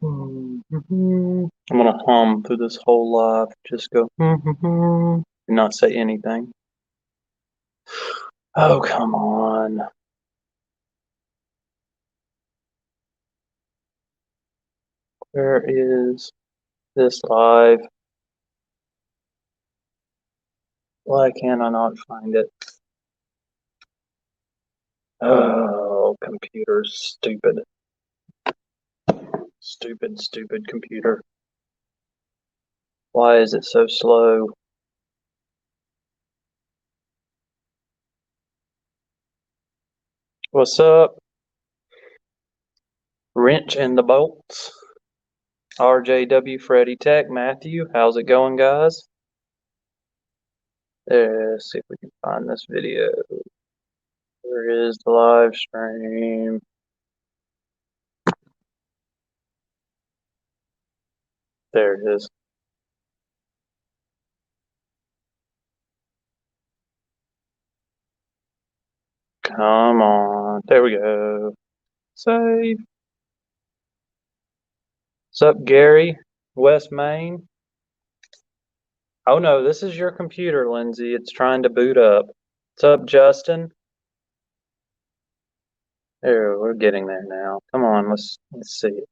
I'm gonna hum through this whole live. Just go and not say anything. Oh, come on. Where is this live? Why can I not find it? Oh, computer, stupid. Stupid, stupid computer. Why is it so slow? What's up? Wrench and the bolts. RJW Freddy Tech, Matthew. How's it going, guys? Let's see if we can find this video. Where is the live stream? There it is. Come on. There we go. Save. What's up, Gary? West Main? Oh no, this is your computer, Lindsay. It's trying to boot up. What's up, Justin? There, we're getting there now. Come on, let's see it.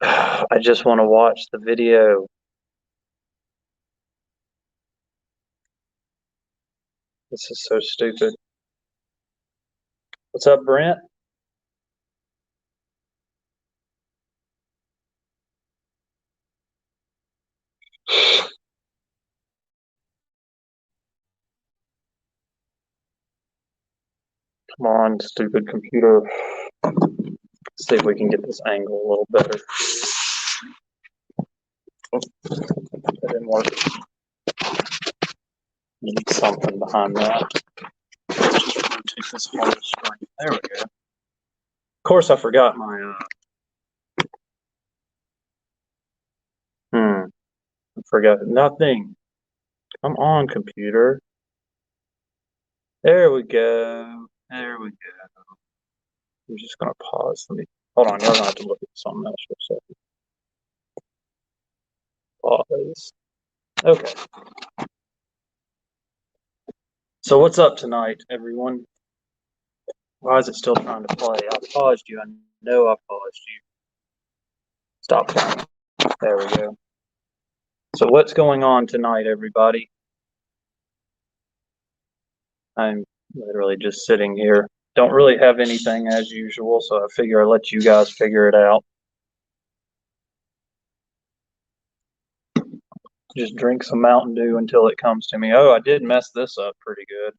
I just want to watch the video. This is so stupid. What's up, Brent? Come on, stupid computer. Let's see if we can get this angle a little better. Oh, that didn't work. Need something behind that. Just rotate this whole screen. There we go. Of course, I forgot my. I forgot nothing. Come on, computer. There we go. There we go. I'm just gonna pause. Let me hold on. You're gonna have to look at something else for a second. Pause. Okay. So what's up tonight, everyone? Why is it still trying to play? I paused you. I know I paused you. Stop playing. There we go. So what's going on tonight, everybody? I'm literally just sitting here. Don't really have anything as usual, so I figure I'll let you guys figure it out. Just drink some Mountain Dew until it comes to me. Oh, I did mess this up pretty good.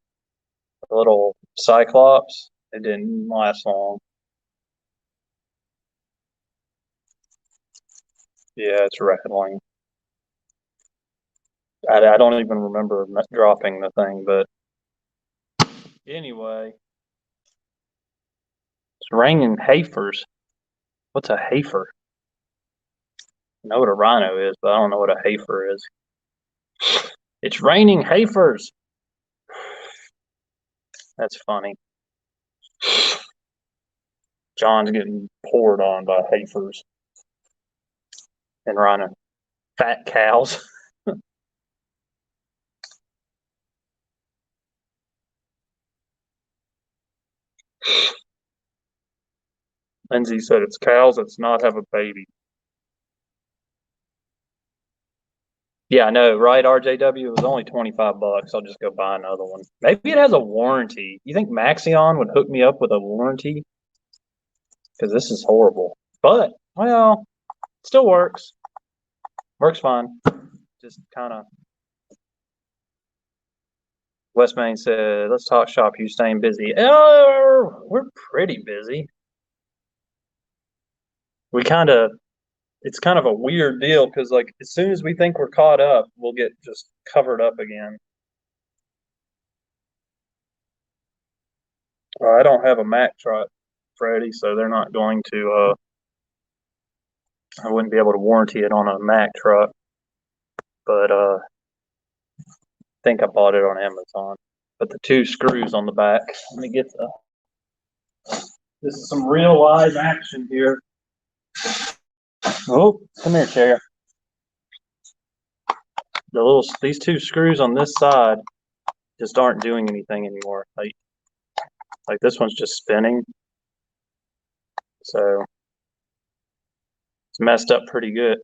A little Cyclops. It didn't last long. Yeah, it's rattling. I don't even remember dropping the thing, but anyway. It's raining Hafers. What's a Hafer? I know what a rhino is, but I don't know what a Hafer is. It's raining Hafers. That's funny. John's getting poured on by Hafers and rhino. Fat cows. Lindsay said it's cows that's not have a baby. Yeah, I know, right? RJW, it was only 25 bucks. I'll just go buy another one. Maybe it has a warranty. You think Maxion would hook me up with a warranty? Because this is horrible. But, well, still works. Works fine. Just kind of. West Main said, let's talk shop. You staying busy? We're pretty busy. It's kind of a weird deal because, like, as soon as we think we're caught up, we'll get just covered up again. I don't have a Mack truck, Freddie, so they're not going to. I wouldn't be able to warranty it on a Mack truck, but I think I bought it on Amazon. But the two screws on the back. Let me get the. This is some real live action here. Oh, come here, Chair. These two screws on this side just aren't doing anything anymore. Like this one's just spinning. So it's messed up pretty good.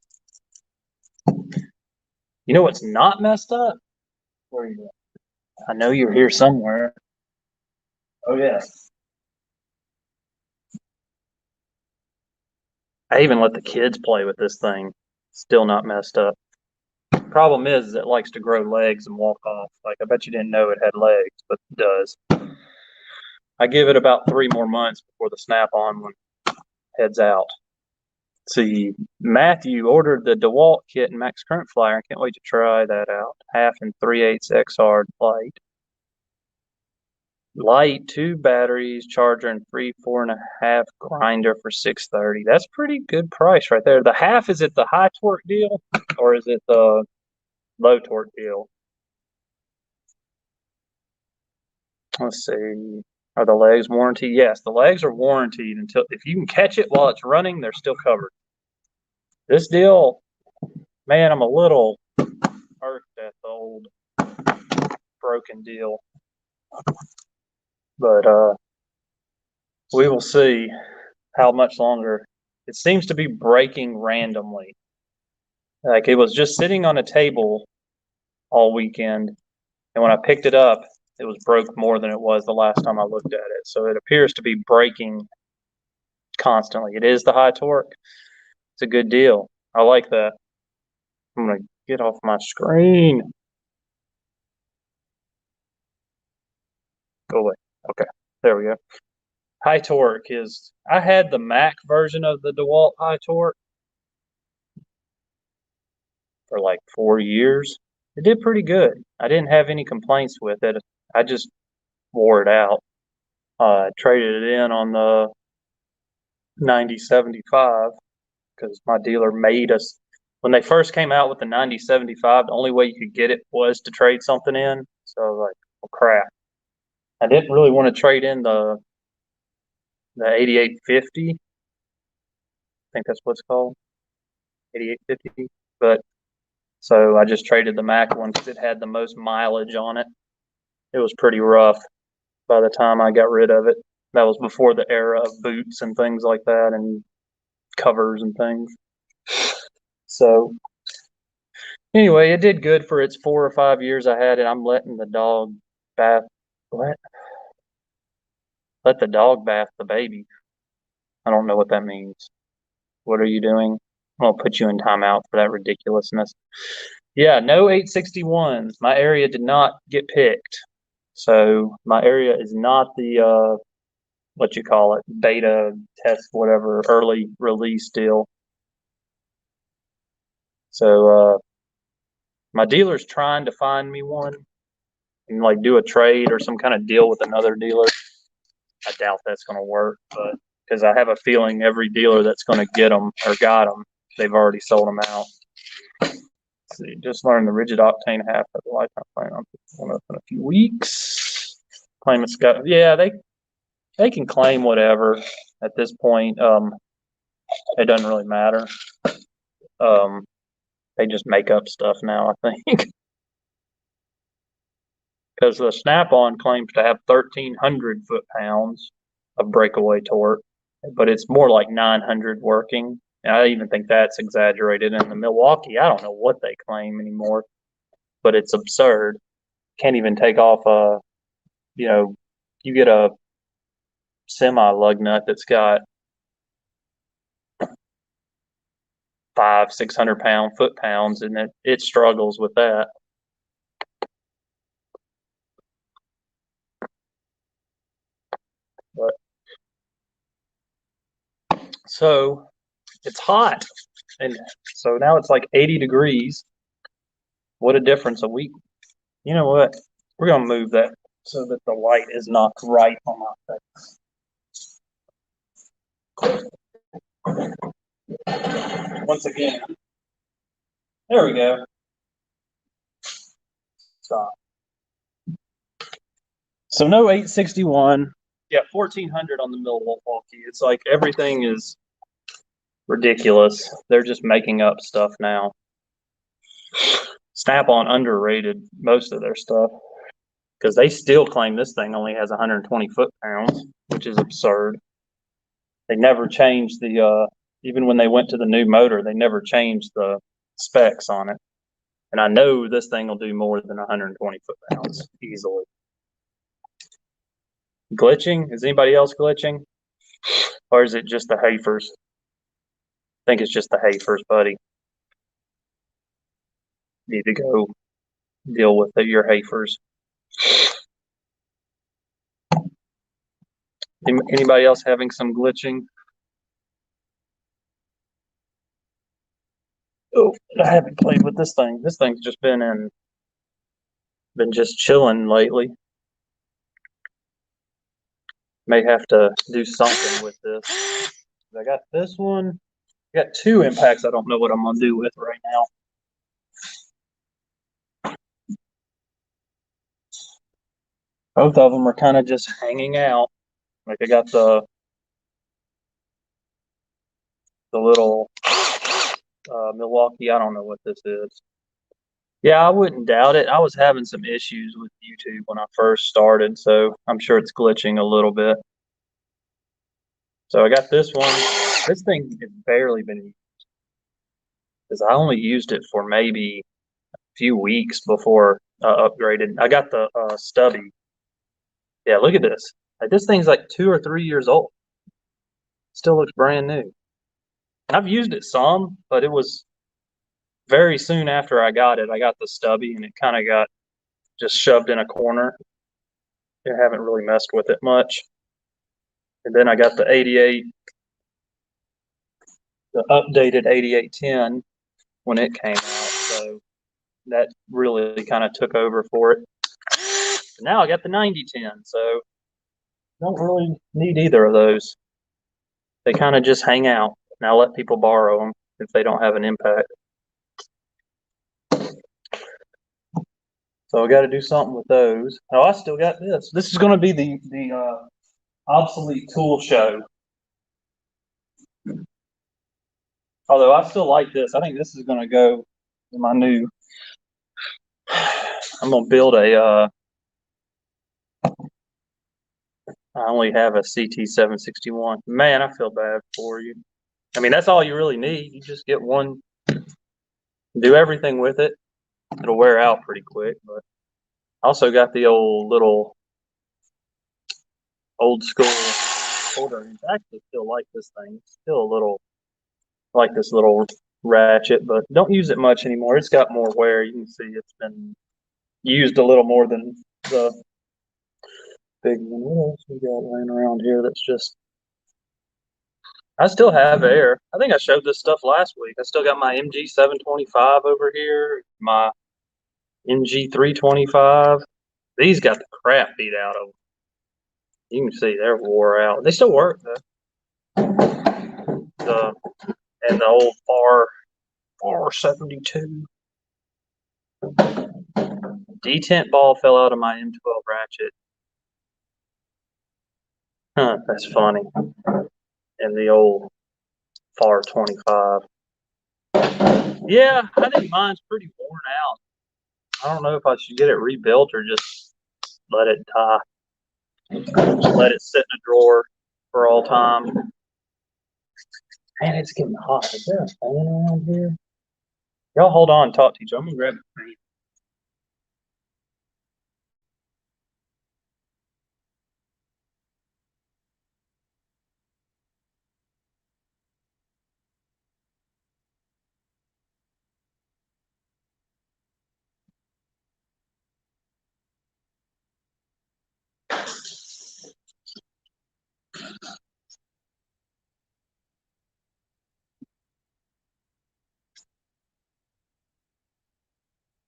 You know what's not messed up? Where are you at? I know you're here somewhere. Oh, yes. I even let the kids play with this thing. Still not messed up. Problem is it likes to grow legs and walk off. Like, I bet you didn't know it had legs, but it does. I give it about 3 more months before the Snap-on one heads out. See, Matthew ordered the DeWalt kit in Max Current Flyer. I can't wait to try that out. 1/2 and 3/8 XR light. Light, 2 batteries, charger, and 4.5 grinder for $630. That's pretty good price right there. The 1/2, is it the high torque deal or is it the low torque deal? Let's see. Are the legs warranted? Yes, the legs are warranted until if you can catch it while it's running, they're still covered. This deal, man, I'm a little irked at the old broken deal. But we will see how much longer. It seems to be breaking randomly. Like it was just sitting on a table all weekend, and when I picked it up, it was broke more than it was the last time I looked at it. So it appears to be breaking constantly. It is the high torque. It's a good deal. I like that. I'm gonna get off my screen. Go away. Okay, there we go. High torque is. I had the Mac version of the DeWalt high torque for like 4 years. It did pretty good. I didn't have any complaints with it. I just wore it out. Traded it in on the 9075 because my dealer made us. When they first came out with the 9075, the only way you could get it was to trade something in. So I was like, well, crap. I didn't really want to trade in the 8850. I think that's what it's called, 8850. But so I just traded the Mac one because it had the most mileage on it. It was pretty rough by the time I got rid of it. That was before the era of boots and things like that and covers and things. So anyway, it did good for its 4 or 5 years I had it. I'm letting the dog bath. What? Let the dog bath the baby. I don't know what that means. What are you doing? I'll put you in timeout for that ridiculousness. Yeah, no 861s. My area did not get picked. So my area is not the what you call it, beta test, whatever, early release deal. So my dealer's trying to find me one and like do a trade or some kind of deal with another dealer. I doubt that's going to work, but because I have a feeling every dealer that's going to get them or got them, they've already sold them out. Let's see, just learned the rigid octane half of the lifetime plan on one up in a few weeks. Claim it's got, yeah, they can claim whatever at this point. It doesn't really matter. They just make up stuff now, I think. Because the Snap-on claims to have 1,300 foot-pounds of breakaway torque, but it's more like 900 working. And I even think that's exaggerated. In the Milwaukee, I don't know what they claim anymore, but it's absurd. Can't even take off you get a semi lug nut that's got 500-600 foot-pounds, and it struggles with that. But so it's hot, and so now it's like 80 degrees. What a difference a week. You know what? We're gonna move that so that the light is not right on my face. Once again, there we go. Stop. So no 861. Yeah, 1,400 on the Milwaukee. It's like everything is ridiculous. They're just making up stuff now. Snap-on underrated most of their stuff because they still claim this thing only has 120 foot-pounds, which is absurd. They never changed even when they went to the new motor, they never changed the specs on it. And I know this thing will do more than 120 foot-pounds easily. Glitching? Is anybody else glitching? Or is it just the Hafers? I think it's just the Hafers, buddy. Need to go deal with your Hafers. Anybody else having some glitching? Oh, I haven't played with this thing. This thing's just been just chilling lately. May have to do something with this. I got this one. I got two impacts I don't know what I'm gonna do with right now. Both of them are kind of just hanging out. Like I got the little Milwaukee. I don't know what this is. Yeah, I wouldn't doubt it. I was having some issues with YouTube when I first started, so I'm sure it's glitching a little bit. So I got this one. This thing has barely been used because I only used it for maybe a few weeks before I upgraded. I got the stubby. Yeah, look at this. Like this thing's like 2 or 3 years old. Still looks brand new. I've used it some, but it was very soon after I got it. I got the stubby and it kind of got just shoved in a corner. I haven't really messed with it much. And then I got the 88, the updated 8810 when it came out. So that really kind of took over for it. And now I got the 9010, so don't really need either of those. They kind of just hang out. And I'll let people borrow them if they don't have an impact. So I got to do something with those. Oh, I still got this. This is going to be the obsolete tool show. Although I still like this. I think this is going to go in my new. I'm going to build a. I only have a CT761. Man, I feel bad for you. I mean, that's all you really need. You just get one, do everything with it. It'll wear out pretty quick. But I also got the little old school holder. I actually still like this thing. Still a little like this little ratchet, but don't use it much anymore. It's got more wear. You can see it's been used a little more than the big one. What else we got laying around here that's just. I still have air. I think I showed this stuff last week. I still got my MG 725 over here, my MG 325. These got the crap beat out of them. You can see they're wore out. They still work though. And the old R72. Detent ball fell out of my M12 ratchet. Huh, that's funny. And the old FAR 25. Yeah, I think mine's pretty worn out. I don't know if I should get it rebuilt or just let it die. Just let it sit in a drawer for all time. Man, it's getting hot. Is there a fan around here? Y'all hold on, talk to each other. I'm gonna grab a fan.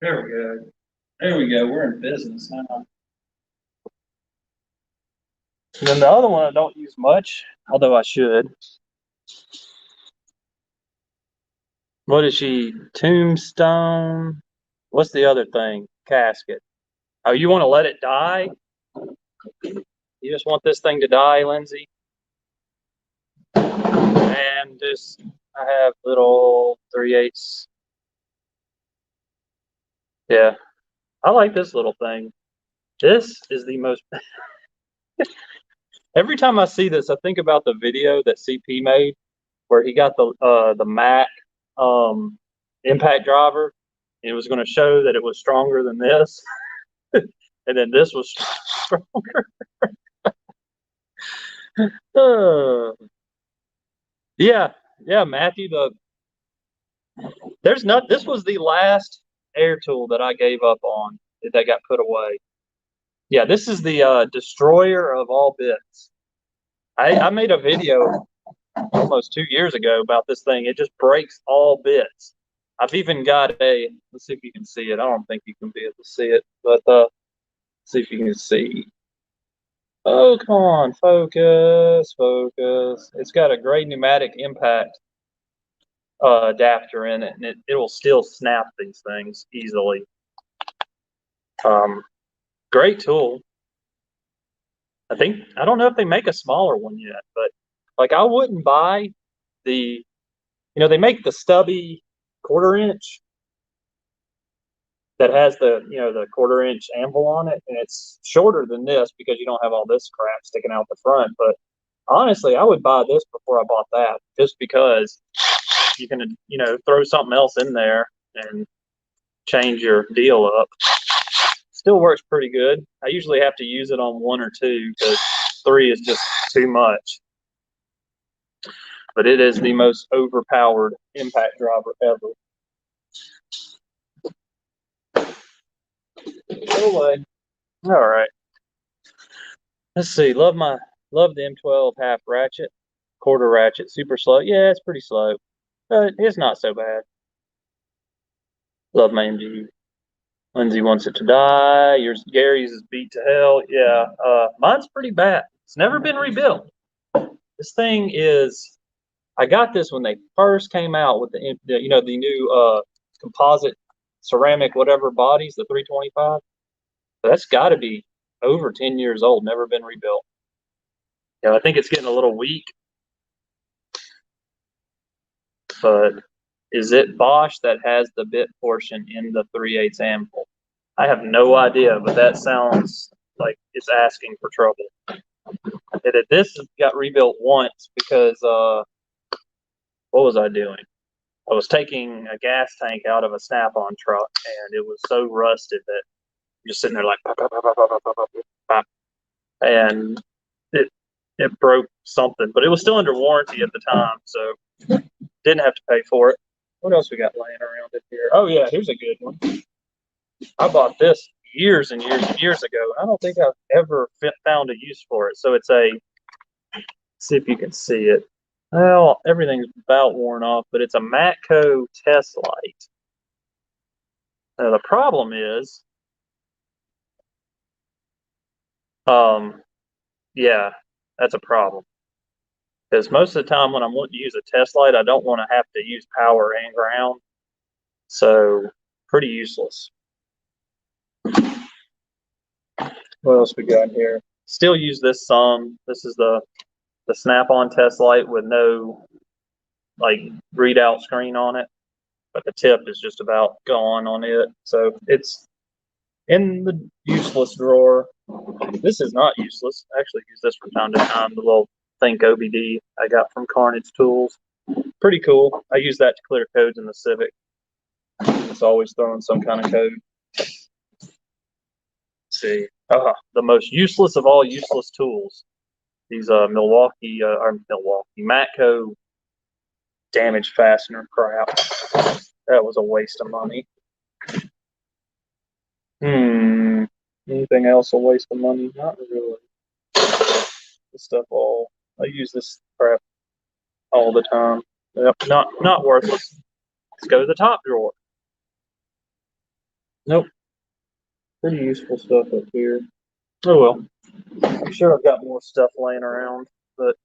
There we go. There we go. We're in business now. And then the other one I don't use much, although I should. What is she? Tombstone? What's the other thing? Casket. Oh, you want to let it die? You You just want this thing to die, Lindsay? And just, I have little 3/8. Yeah, I like this little thing. This is the most. Every time I see this, I think about the video that CP made where he got the Mac impact driver. It was going to show that it was stronger than this, and then this was stronger. Yeah, yeah, Matthew. This was the last air tool that I gave up on that got put away. Yeah, this is the destroyer of all bits. I made a video almost 2 years ago about this thing. It just breaks all bits. I've even got a, let's see if you can see it. I don't think you can be able to see it, but see if you can see. Oh, come on, focus, focus. It's got a great pneumatic impact adapter in it, and it will still snap these things easily. Great tool. I don't know if they make a smaller one yet, but like I wouldn't buy the, they make the stubby 1/4 inch that has the, the 1/4 inch anvil on it, and it's shorter than this because you don't have all this crap sticking out the front. But honestly, I would buy this before I bought that, just because you can, throw something else in there and change your deal up. Still works pretty good. I usually have to use it on 1 or 2 because 3 is just too much. But it is the most overpowered impact driver ever. Go away. All right. Let's see. Love the M12 half ratchet, 1/4 ratchet, super slow. Yeah, it's pretty slow, but it's not so bad. Love my MG. Lindsay wants it to die. Gary's is beat to hell. Yeah, mine's pretty bad. It's never been rebuilt. This thing is. I got this when they first came out with the new composite ceramic whatever bodies, the 325. So that's got to be over 10 years old, never been rebuilt. Yeah, I think it's getting a little weak. But is it Bosch that has the bit portion in the 3/8 anvil? I have no idea, but that sounds like it's asking for trouble. This got rebuilt once because what was I doing? I was taking a gas tank out of a Snap-on truck, and it was so rusted that I'm just sitting there like, pop, pop, pop, pop, pop, pop, pop, and it broke something, but it was still under warranty at the time, so didn't have to pay for it. What else we got laying around in here? Oh yeah, here's a good one. I bought this years and years and years ago. I don't think I've ever found a use for it. So it's see if you can see it. Well, everything's about worn off, but it's a Matco test light. Now the problem is, yeah, that's a problem. Because most of the time when I'm wanting to use a test light, I don't want to have to use power and ground. So pretty useless. What else we got here? Still use this some. This is the Snap-on test light with no like readout screen on it, but the tip is just about gone on it. So it's in the useless drawer. This is not useless. I actually use this from time to time. The little Think OBD I got from Carnage Tools. Pretty cool. I use that to clear codes in the Civic. It's always throwing some kind of code. Let's see. The most useless of all useless tools. These Matco damage fastener crap. That was a waste of money. Anything else a waste of money? Not really. This stuff I use this crap all the time. Yep, not worthless. Let's go to the top drawer. Nope. Pretty useful stuff up here. Oh well. I'm sure I've got more stuff laying around, but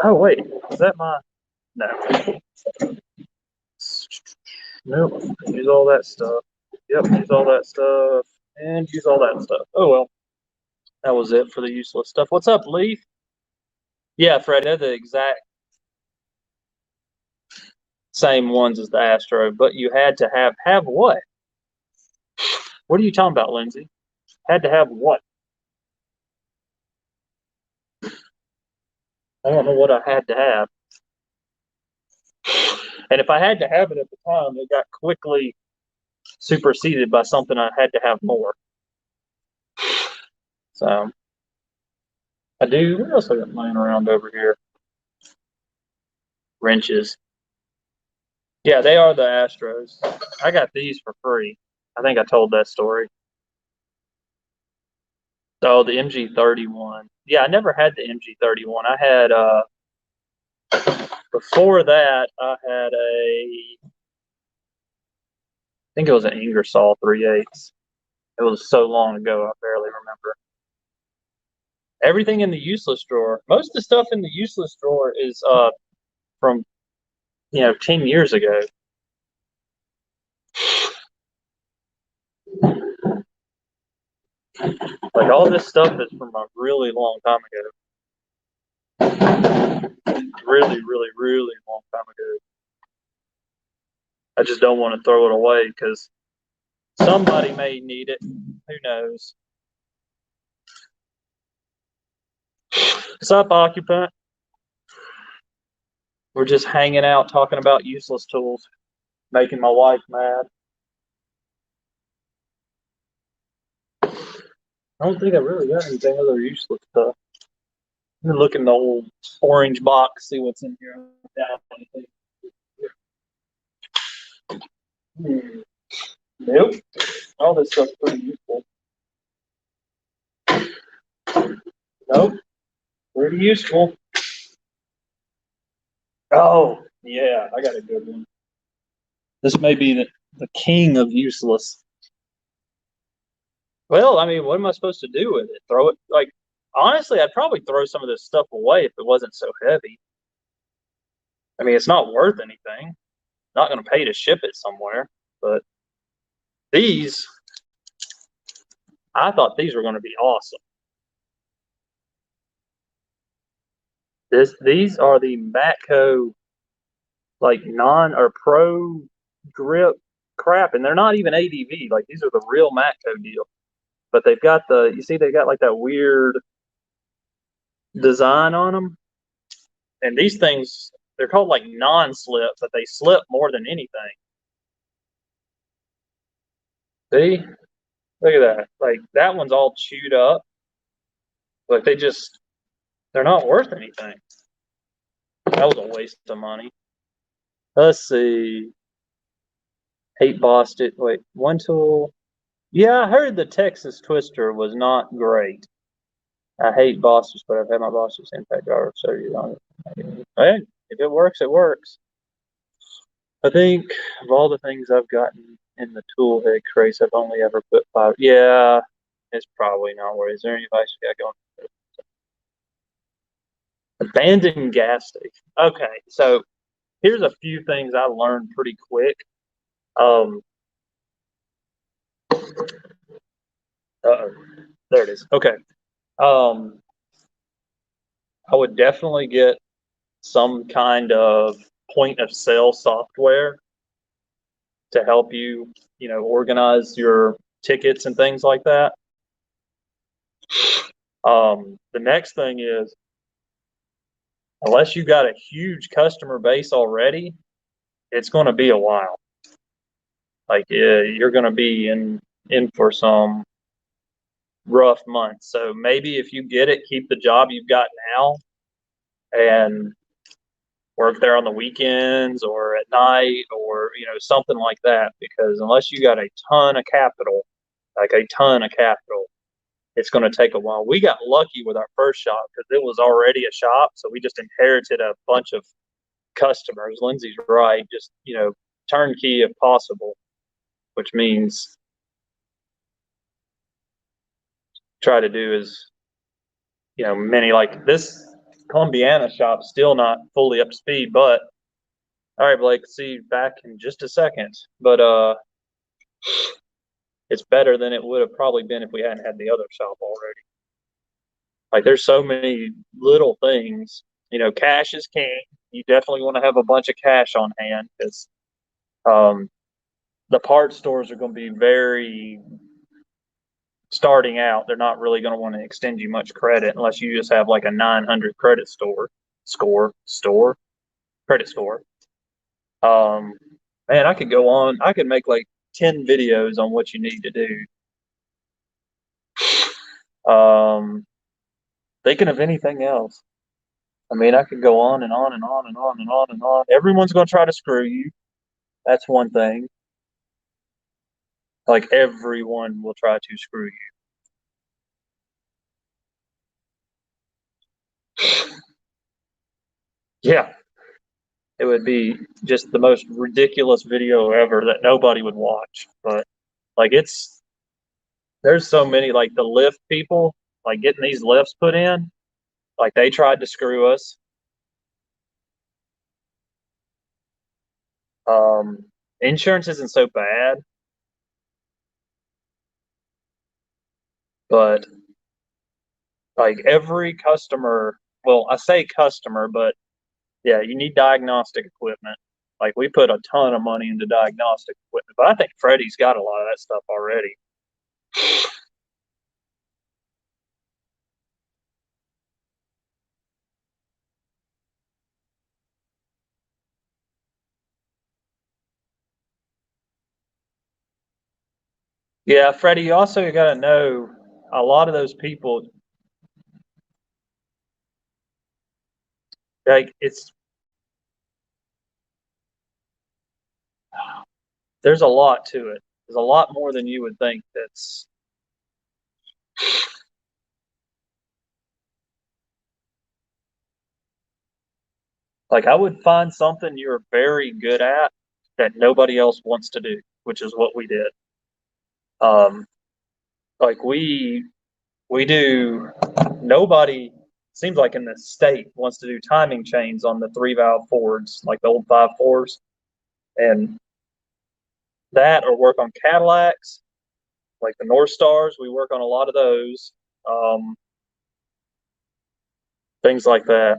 oh wait, is that my no. Nope. Use all that stuff. Yep, use all that stuff. And use all that stuff. Oh well. That was it for the useless stuff. What's up, Leaf? Yeah, Fred, they're the exact same ones as the Astro, but you had to have what? What are you talking about, Lindsay? Had to have what? I don't know what I had to have. And if I had to have it at the time, it got quickly superseded by something I had to have more. So I do. What else I got laying around over here? Wrenches. Yeah, they are the Astros. I got these for free. I think I told that story. Oh, the MG31. Yeah, I never had the MG31. I had before that I had I think it was an Ingersoll 3/8. It was so long ago I barely remember. Everything in the useless drawer. Most of the stuff in the useless drawer is from 10 years ago. Like all this stuff is from a really long time ago. Really, really, really long time ago. I just don't want to throw it away because somebody may need it. Who knows? What's up, occupant? We're just hanging out talking about useless tools, making my wife mad. I don't think I really got anything other useless stuff. I'm look in the old orange box, see what's in here. Nope. All this stuff's pretty useful. Nope. Pretty useful. Oh, yeah, I got a good one. This may be the king of useless. Well, I mean, what am I supposed to do with it? Throw it? Like, honestly, I'd probably throw some of this stuff away if it wasn't so heavy. I mean, it's not worth anything. Not going to pay to ship it somewhere. But these, I thought these were going to be awesome. These are the Matco like non or pro grip crap, and they're not even ADV. Like these are the real Matco deal. But they've got you see they got like that weird design on them, and these things they're called like non-slip, but they slip more than anything. See, look at that. Like that one's all chewed up. Like they're not worth anything. That was a waste of money. Let's see. Hate Boston. Wait, one tool. Yeah, I heard the Texas Twister was not great. I hate Boston, but I've had my Boston's impact driver, so you know. Hey, if it works, it works. I think of all the things I've gotten in the tool head crates, I've only ever put 5. Yeah, it's probably not worth. Is there any advice you got going? Abandoned gas station. Okay, so here's a few things I learned pretty quick. There it is. Okay. Um, I would definitely get some kind of point of sale software to help you, organize your tickets and things like that. The next thing is, unless you got a huge customer base already, it's going to be a while. Like you're going to be in for some rough months. So maybe if you get it, keep the job you've got now and work there on the weekends or at night or something like that, because unless you got a ton of capital, it's going to take a while. We got lucky with our first shop because it was already a shop, so we just inherited a bunch of customers. Lindsay's right, just turnkey if possible, which means try to do is many, like this Columbiana shop still not fully up to speed, but all right, Blake, see you back in just a second. But it's better than it would have probably been if we hadn't had the other shop already. Like there's so many little things. Cash is king. You definitely want to have a bunch of cash on hand because um, the parts stores are going to be very starting out. They're not really going to want to extend you much credit unless you just have like a 900 credit credit score. Um, Man, I could go on. I could make like 10 videos on what you need to do. Thinking of anything else. I mean, I could go on and on and on and on and on and on. Everyone's going to try to screw you. That's one thing. Like everyone will try to screw you. Yeah, it would be just the most ridiculous video ever that nobody would watch. But like there's so many like the lift people, like getting these lifts put in, like they tried to screw us. Um, Insurance isn't so bad, but like every customer, well, I say customer, but yeah, you need diagnostic equipment. Like we put a ton of money into diagnostic equipment, but I think Freddie's got a lot of that stuff already. Yeah, Freddie, you also got to know a lot of those people, like there's a lot to it. There's a lot more than you would think that's like I would find something you're very good at that nobody else wants to do, which is what we did. Um, like we do nobody seems like in the state wants to do timing chains on the three valve Fords, like the old 5.4s, and that or work on Cadillacs, like the North Stars. We work on a lot of those, um, things like that.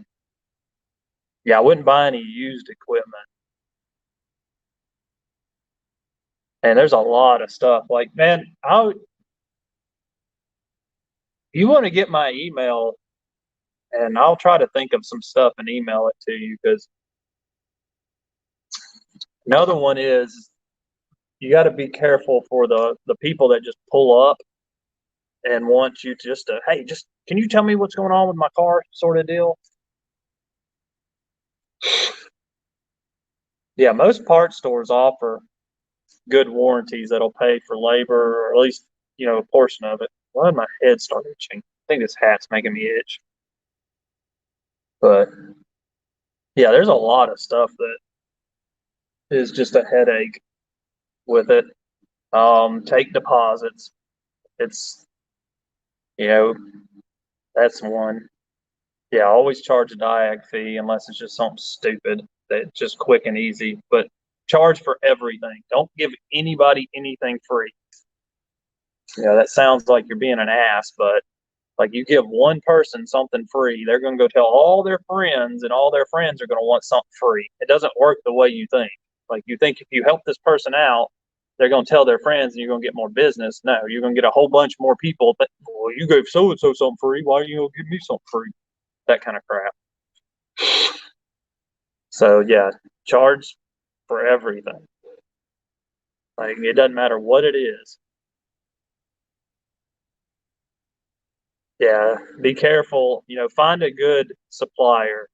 Yeah, I wouldn't buy any used equipment. And there's a lot of stuff. Like, man, you want to get my email, and I'll try to think of some stuff and email it to you because another one is you got to be careful for the people that just pull up and want you to just to hey, just can you tell me what's going on with my car, sort of deal. Yeah, most parts stores offer good warranties that'll pay for labor or at least a portion of it. Why did my head start itching? I think this hat's making me itch. But yeah, there's a lot of stuff that is just a headache with it. Take deposits. It's you know that's one. Yeah, always charge a diag fee unless it's just something stupid that's just quick and easy. But charge for everything. Don't give anybody anything free. That sounds like you're being an ass, but like you give one person something free, they're going to go tell all their friends, and all their friends are going to want something free. It doesn't work the way you think. Like you think if you help this person out, they're going to tell their friends and you're going to get more business. No, you're going to get a whole bunch more people. But well, you gave so and so something free. Why are you going to give me something free? That kind of crap. So yeah, charge for everything. Like it doesn't matter what it is. Yeah, be careful. Find a good supplier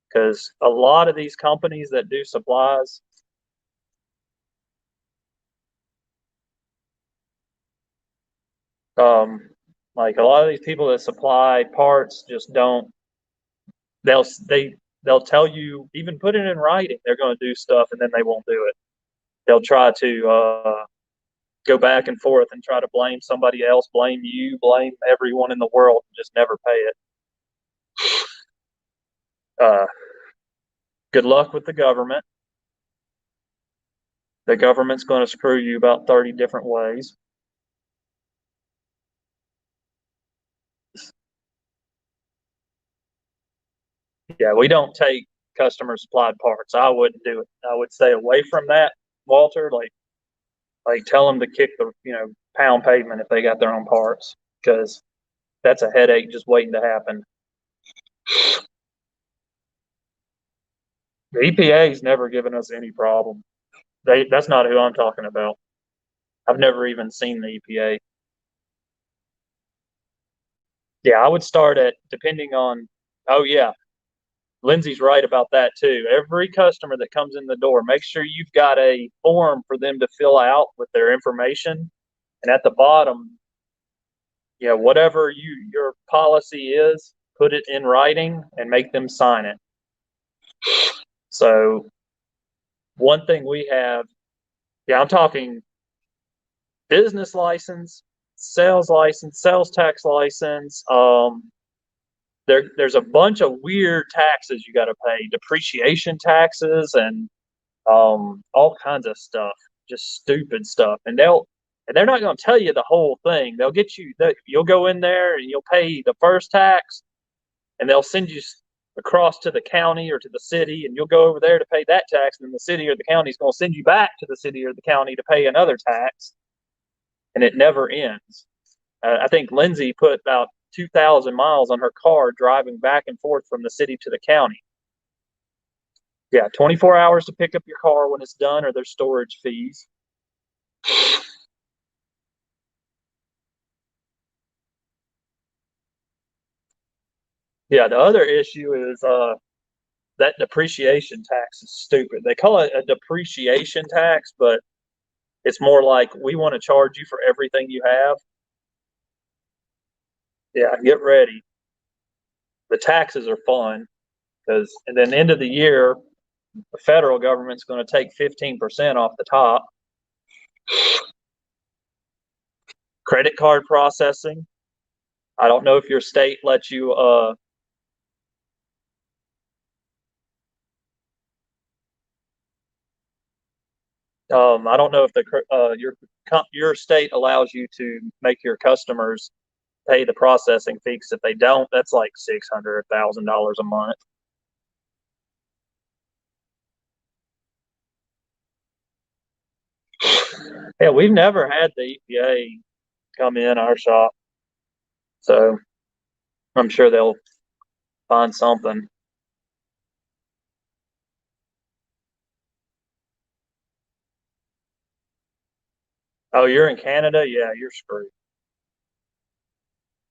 because a lot of these companies that do supplies, um, like a lot of these people that supply parts just don't. They'll they they'll tell you even put it in writing. They're going to do stuff and then they won't do it. They'll try to go back and forth and try to blame somebody else, blame you, blame everyone in the world, and just never pay it. Uh, Good luck with the government. The government's going to screw you about 30 different ways. Yeah, we don't take customer supplied parts. I wouldn't do it. I would stay away from that, Walter. Like tell them to kick the pound pavement if they got their own parts, because that's a headache just waiting to happen. The EPA's never given us any problem. That's not who I'm talking about. I've never even seen the EPA. Yeah, I would start at depending on. Oh yeah, Lindsay's right about that too. Every customer that comes in the door, make sure you've got a form for them to fill out with their information, and at the bottom, whatever your policy is, put it in writing and make them sign it. So one thing we have, yeah, I'm talking business license, sales tax license. There's a bunch of weird taxes you got to pay, depreciation taxes, and all kinds of stuff, just stupid stuff. And they're not going to tell you the whole thing. They'll get you. You'll go in there and you'll pay the first tax, and they'll send you across to the county or to the city, and you'll go over there to pay that tax, and then the city or the county is going to send you back to the city or the county to pay another tax, and it never ends. I think Lindsay put about 2,000 miles on her car driving back and forth from the city to the county. Yeah, 24 hours to pick up your car when it's done, or there's storage fees. Yeah, the other issue is that depreciation tax is stupid. They call it a depreciation tax, but it's more like we want to charge you for everything you have. Yeah, get ready. The taxes are fun because, and then end of the year, the federal government's going to take 15% off the top. Credit card processing. I don't know if your state lets you. I don't know if your state allows you to make your customers pay the processing fee. 'Cause if they don't, that's like $600,000 a month. Yeah, we've never had the EPA come in our shop, so I'm sure they'll find something. Oh, you're in Canada? Yeah, you're screwed.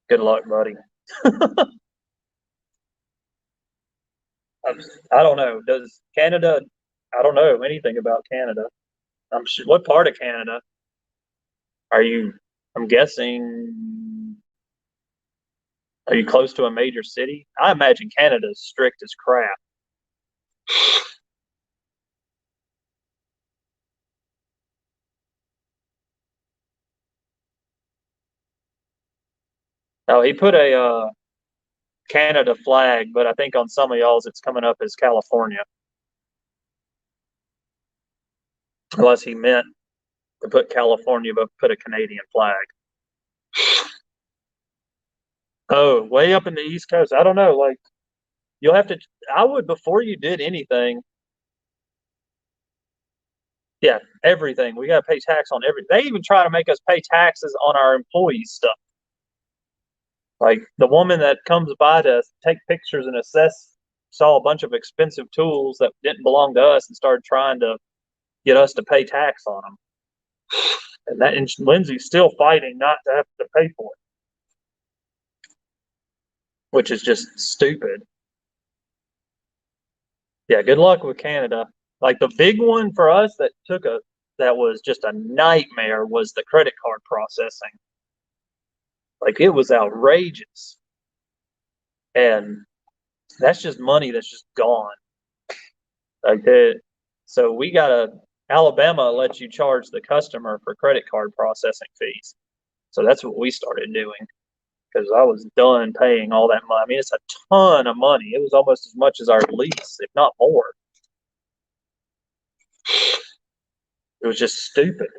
Good luck, buddy. I don't know. Does Canada? I don't know anything about Canada. I'm sure. What part of Canada are you? I'm guessing. Are you close to a major city? I imagine Canada's strict as crap. Oh, he put a Canada flag, but I think on some of y'all's it's coming up as California, unless he meant to put California but put a Canadian flag. Oh, way up in the East Coast. I don't know. Like you'll have to. I would before you did anything. Yeah, everything. We got to pay tax on everything. They even try to make us pay taxes on our employees' stuff. Like the woman that comes by to take pictures and assess saw a bunch of expensive tools that didn't belong to us and started trying to get us to pay tax on them. And Lindsay's still fighting not to have to pay for it, which is just stupid. Yeah, good luck with Canada. Like the big one for us that was just a nightmare was the credit card processing. Like it was outrageous. And that's just money that's just gone. Like that. So we gotta Alabama lets you charge the customer for credit card processing fees. So that's what we started doing because I was done paying all that money. I mean, it's a ton of money. It was almost as much as our lease, if not more. It was just stupid.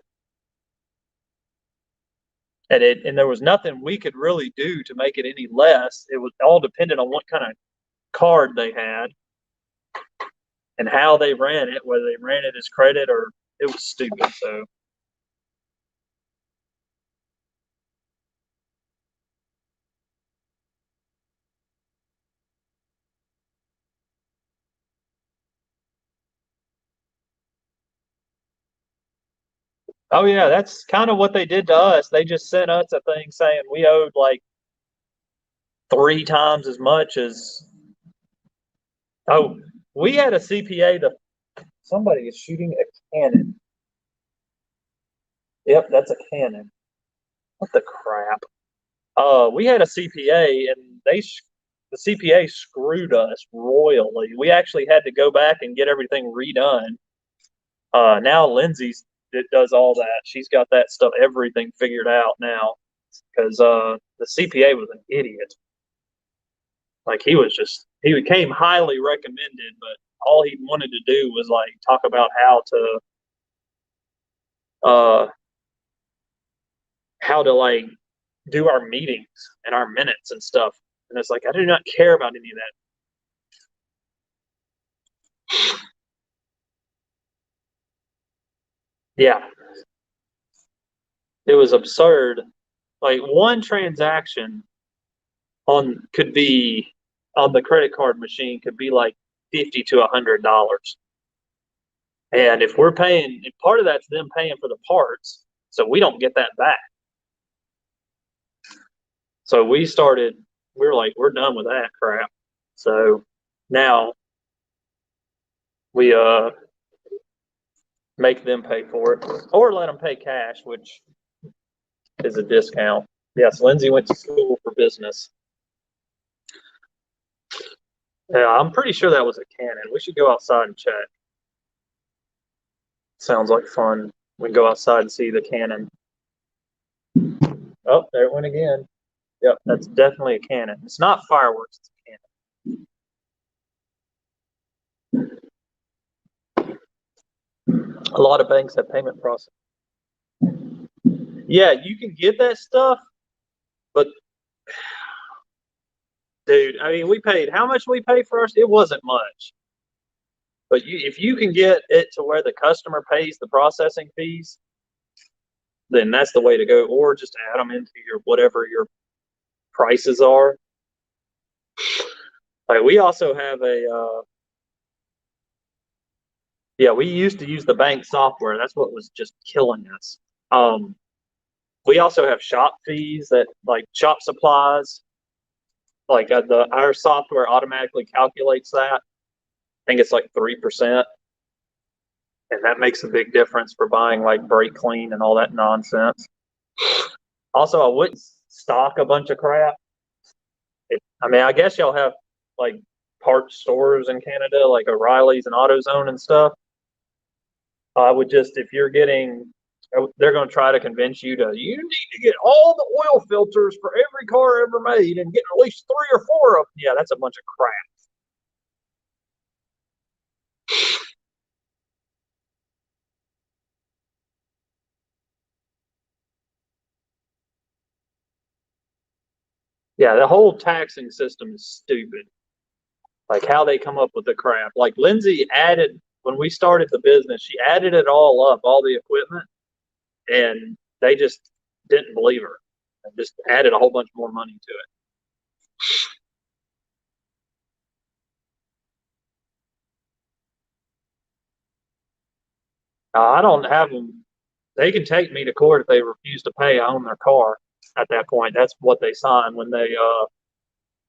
And there was nothing we could really do to make it any less. It was all dependent on what kind of card they had and how they ran it, whether they ran it as credit or it was stupid. So. Oh yeah, that's kind of what they did to us. They just sent us a thing saying we owed like 3 times as much as. Oh, we had a CPA. Somebody is shooting a cannon. Yep, that's a cannon. What the crap? We had a CPA, and the CPA screwed us royally. We actually had to go back and get everything redone. Now Lindsay's does all that. She's got that stuff, everything figured out now, because the CPA was an idiot. Like he became highly recommended, but all he wanted to do was like talk about uh how to like do our meetings and our minutes and stuff. And it's like I do not care about any of that. Yeah, it was absurd. Like one transaction could be on the credit card machine could be like $50 to $100. And if we're paying, if part of that's them paying for the parts, so we don't get that back. So we were like, we're done with that crap. So now we make them pay for it or let them pay cash, which is a discount. Yes, Lindsay went to school for business. Yeah, I'm pretty sure that was a cannon. We should go outside and check. Sounds like fun. We can go outside and see the cannon. Oh, there it went again. Yep, that's definitely a cannon. It's not fireworks, it's a cannon. A lot of banks have payment processing. Yeah, you can get that stuff, but dude, I mean, we paid how much we paid for us? It wasn't much. But if you can get it to where the customer pays the processing fees, then that's the way to go. Or just add them into your whatever your prices are. Like we also have yeah, we used to use the bank software. That's what was just killing us. Um, we also have shop fees that like shop supplies. Like our software automatically calculates that. I think it's like 3%, and that makes a big difference for buying like brake clean and all that nonsense. Also, I wouldn't stock a bunch of crap. I mean, I guess y'all have like parts stores in Canada, like O'Reilly's and AutoZone and stuff. I would just, if you're getting, they're going to try to convince you you need to get all the oil filters for every car ever made and get at least 3 or 4 of them. Yeah, that's a bunch of crap. Yeah, the whole taxing system is stupid. Like how they come up with the crap. Like Lindsay added, when we started the business, she added it all up, all the equipment, and they just didn't believe her and just added a whole bunch more money to it. I don't have them. They can take me to court if they refuse to pay. I own their car at that point. That's what they sign when they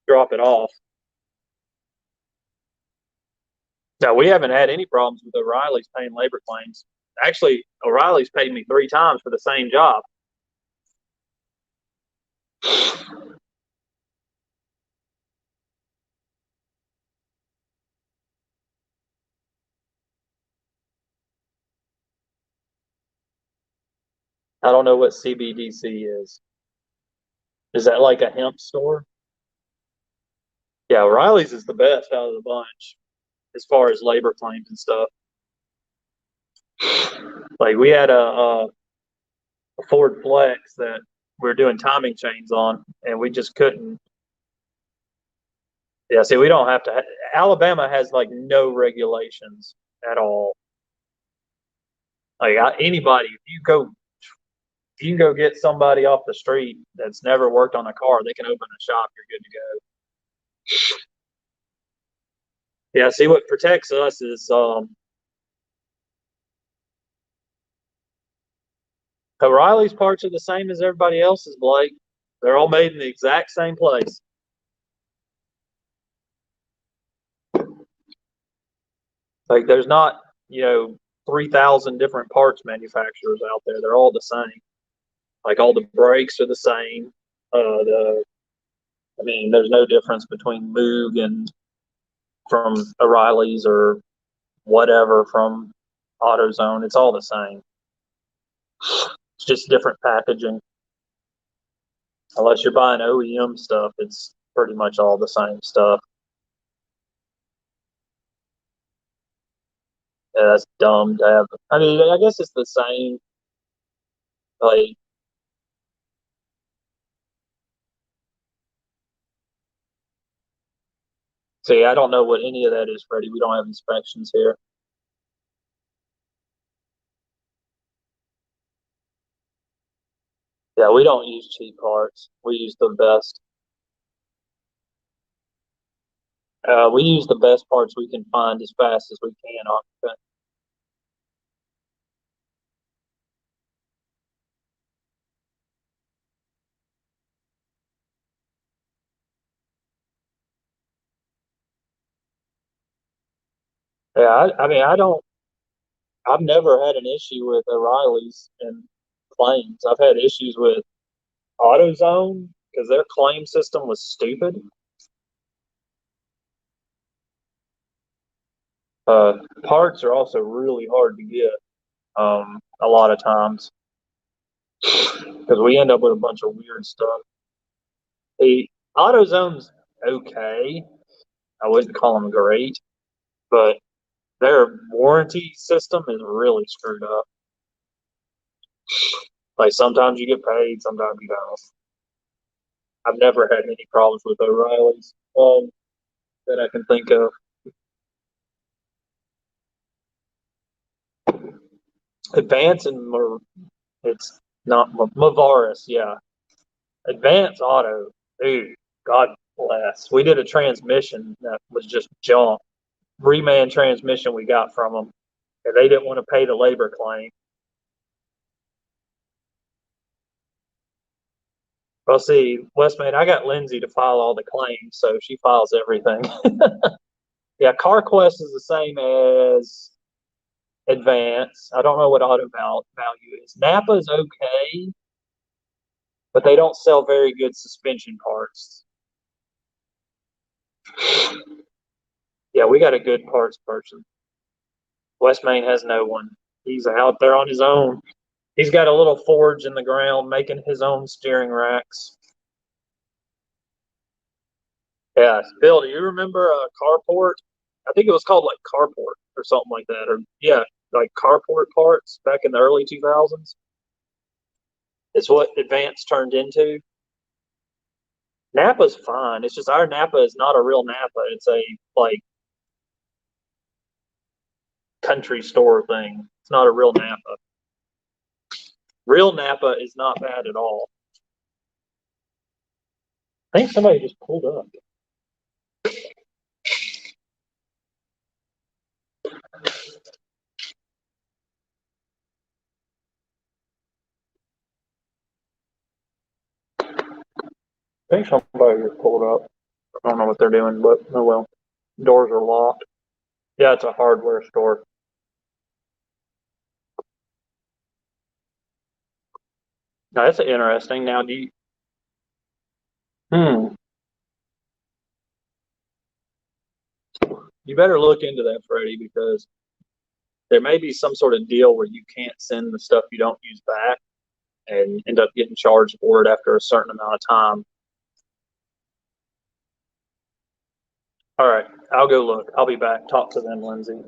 drop it off. Now, we haven't had any problems with O'Reilly's paying labor claims. Actually, O'Reilly's paid me 3 times for the same job. I don't know what CBDC is. Is that like a hemp store? Yeah, O'Reilly's is the best out of the bunch as far as labor claims and stuff. Like we had a Ford Flex that we are doing timing chains on, and we just couldn't. Yeah, see, we don't have to. Alabama has like no regulations at all. Like anybody, if you can go get somebody off the street that's never worked on a car, they can open a shop. You're good to go. Yeah, see, what protects us is O'Reilly's parts are the same as everybody else's, Blake. They're all made in the exact same place. Like there's not, 3,000 different parts manufacturers out there. They're all the same. Like all the brakes are the same. I mean, there's no difference between Moog and from O'Reilly's or whatever from AutoZone. It's all the same. It's just different packaging. Unless you're buying OEM stuff, it's pretty much all the same stuff. Yeah, that's dumb to have. I mean, I guess it's the same. Like, see, I don't know what any of that is, Freddie. We don't have inspections here. Yeah, we don't use cheap parts. We use the best. We use the best parts we can find as fast as we can. Yeah, I mean, I've never had an issue with O'Reilly's and claims. I've had issues with AutoZone because their claim system was stupid. Parts are also really hard to get a lot of times because we end up with a bunch of weird stuff. The AutoZone's okay. I wouldn't call them great, but their warranty system is really screwed up. Like sometimes you get paid, sometimes you don't. I've never had any problems with O'Reilly's that I can think of. Advance and it's not Mavaris, yeah. Advance Auto, dude, God bless. We did a transmission that was just junk. Reman transmission we got from them, and they didn't want to pay the labor claim. Well, see, Westman, I got Lindsay to file all the claims, so she files everything. Yeah, CarQuest is the same as Advance. I don't know what auto value is. Napa is okay, but they don't sell very good suspension parts. Yeah, we got a good parts person. West Main has no one. He's out there on his own. He's got a little forge in the ground making his own steering racks. Yeah, Bill, do you remember Carport? I think it was called like Carport or something like that. Or yeah, like Carport parts back in the early 2000s. It's what Advance turned into. Napa's fine. It's just our Napa is not a real Napa. It's a like country store thing. It's not a real Napa. Real Napa is not bad at all. I think somebody just pulled up. I think somebody just pulled up. I don't know what they're doing, but oh well. Doors are locked. Yeah, it's a hardware store. Now, that's interesting. Now, do you? Hmm. You better look into that, Freddie, because there may be some sort of deal where you can't send the stuff you don't use back and end up getting charged for it after a certain amount of time. All right, I'll go look. I'll be back. Talk to them, Lindsay.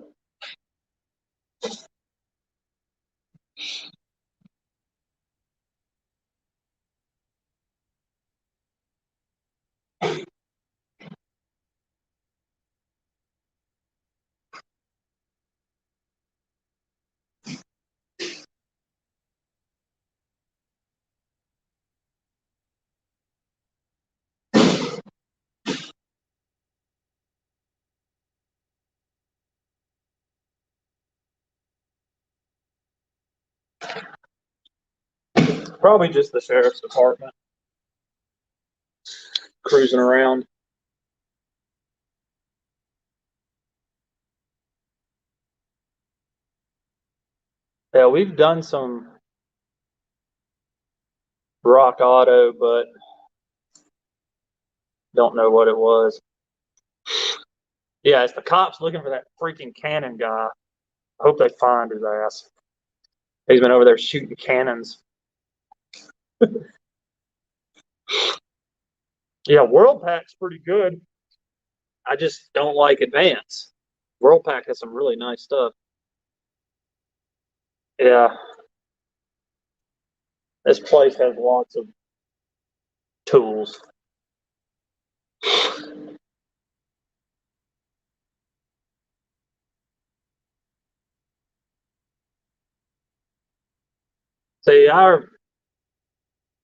Probably just the sheriff's department cruising around. Yeah, we've done some rock auto, but don't know what it was. Yeah, it's the cops looking for that freaking cannon guy. I hope they find his ass. He's been over there shooting cannons. Yeah, World Pack's pretty good. I just don't like Advance. World Pack has some really nice stuff. Yeah, this place has lots of tools. See, our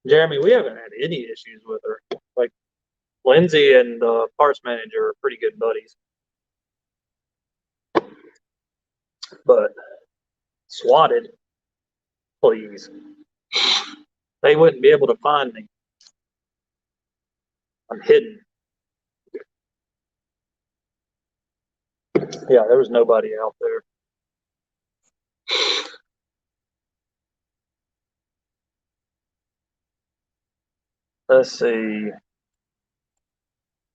Jeremy, we haven't had any issues with her. Like Lindsay and the parts manager are pretty good buddies, but swatted, please. They wouldn't be able to find me. I'm hidden. Yeah, there was nobody out there. Let's see.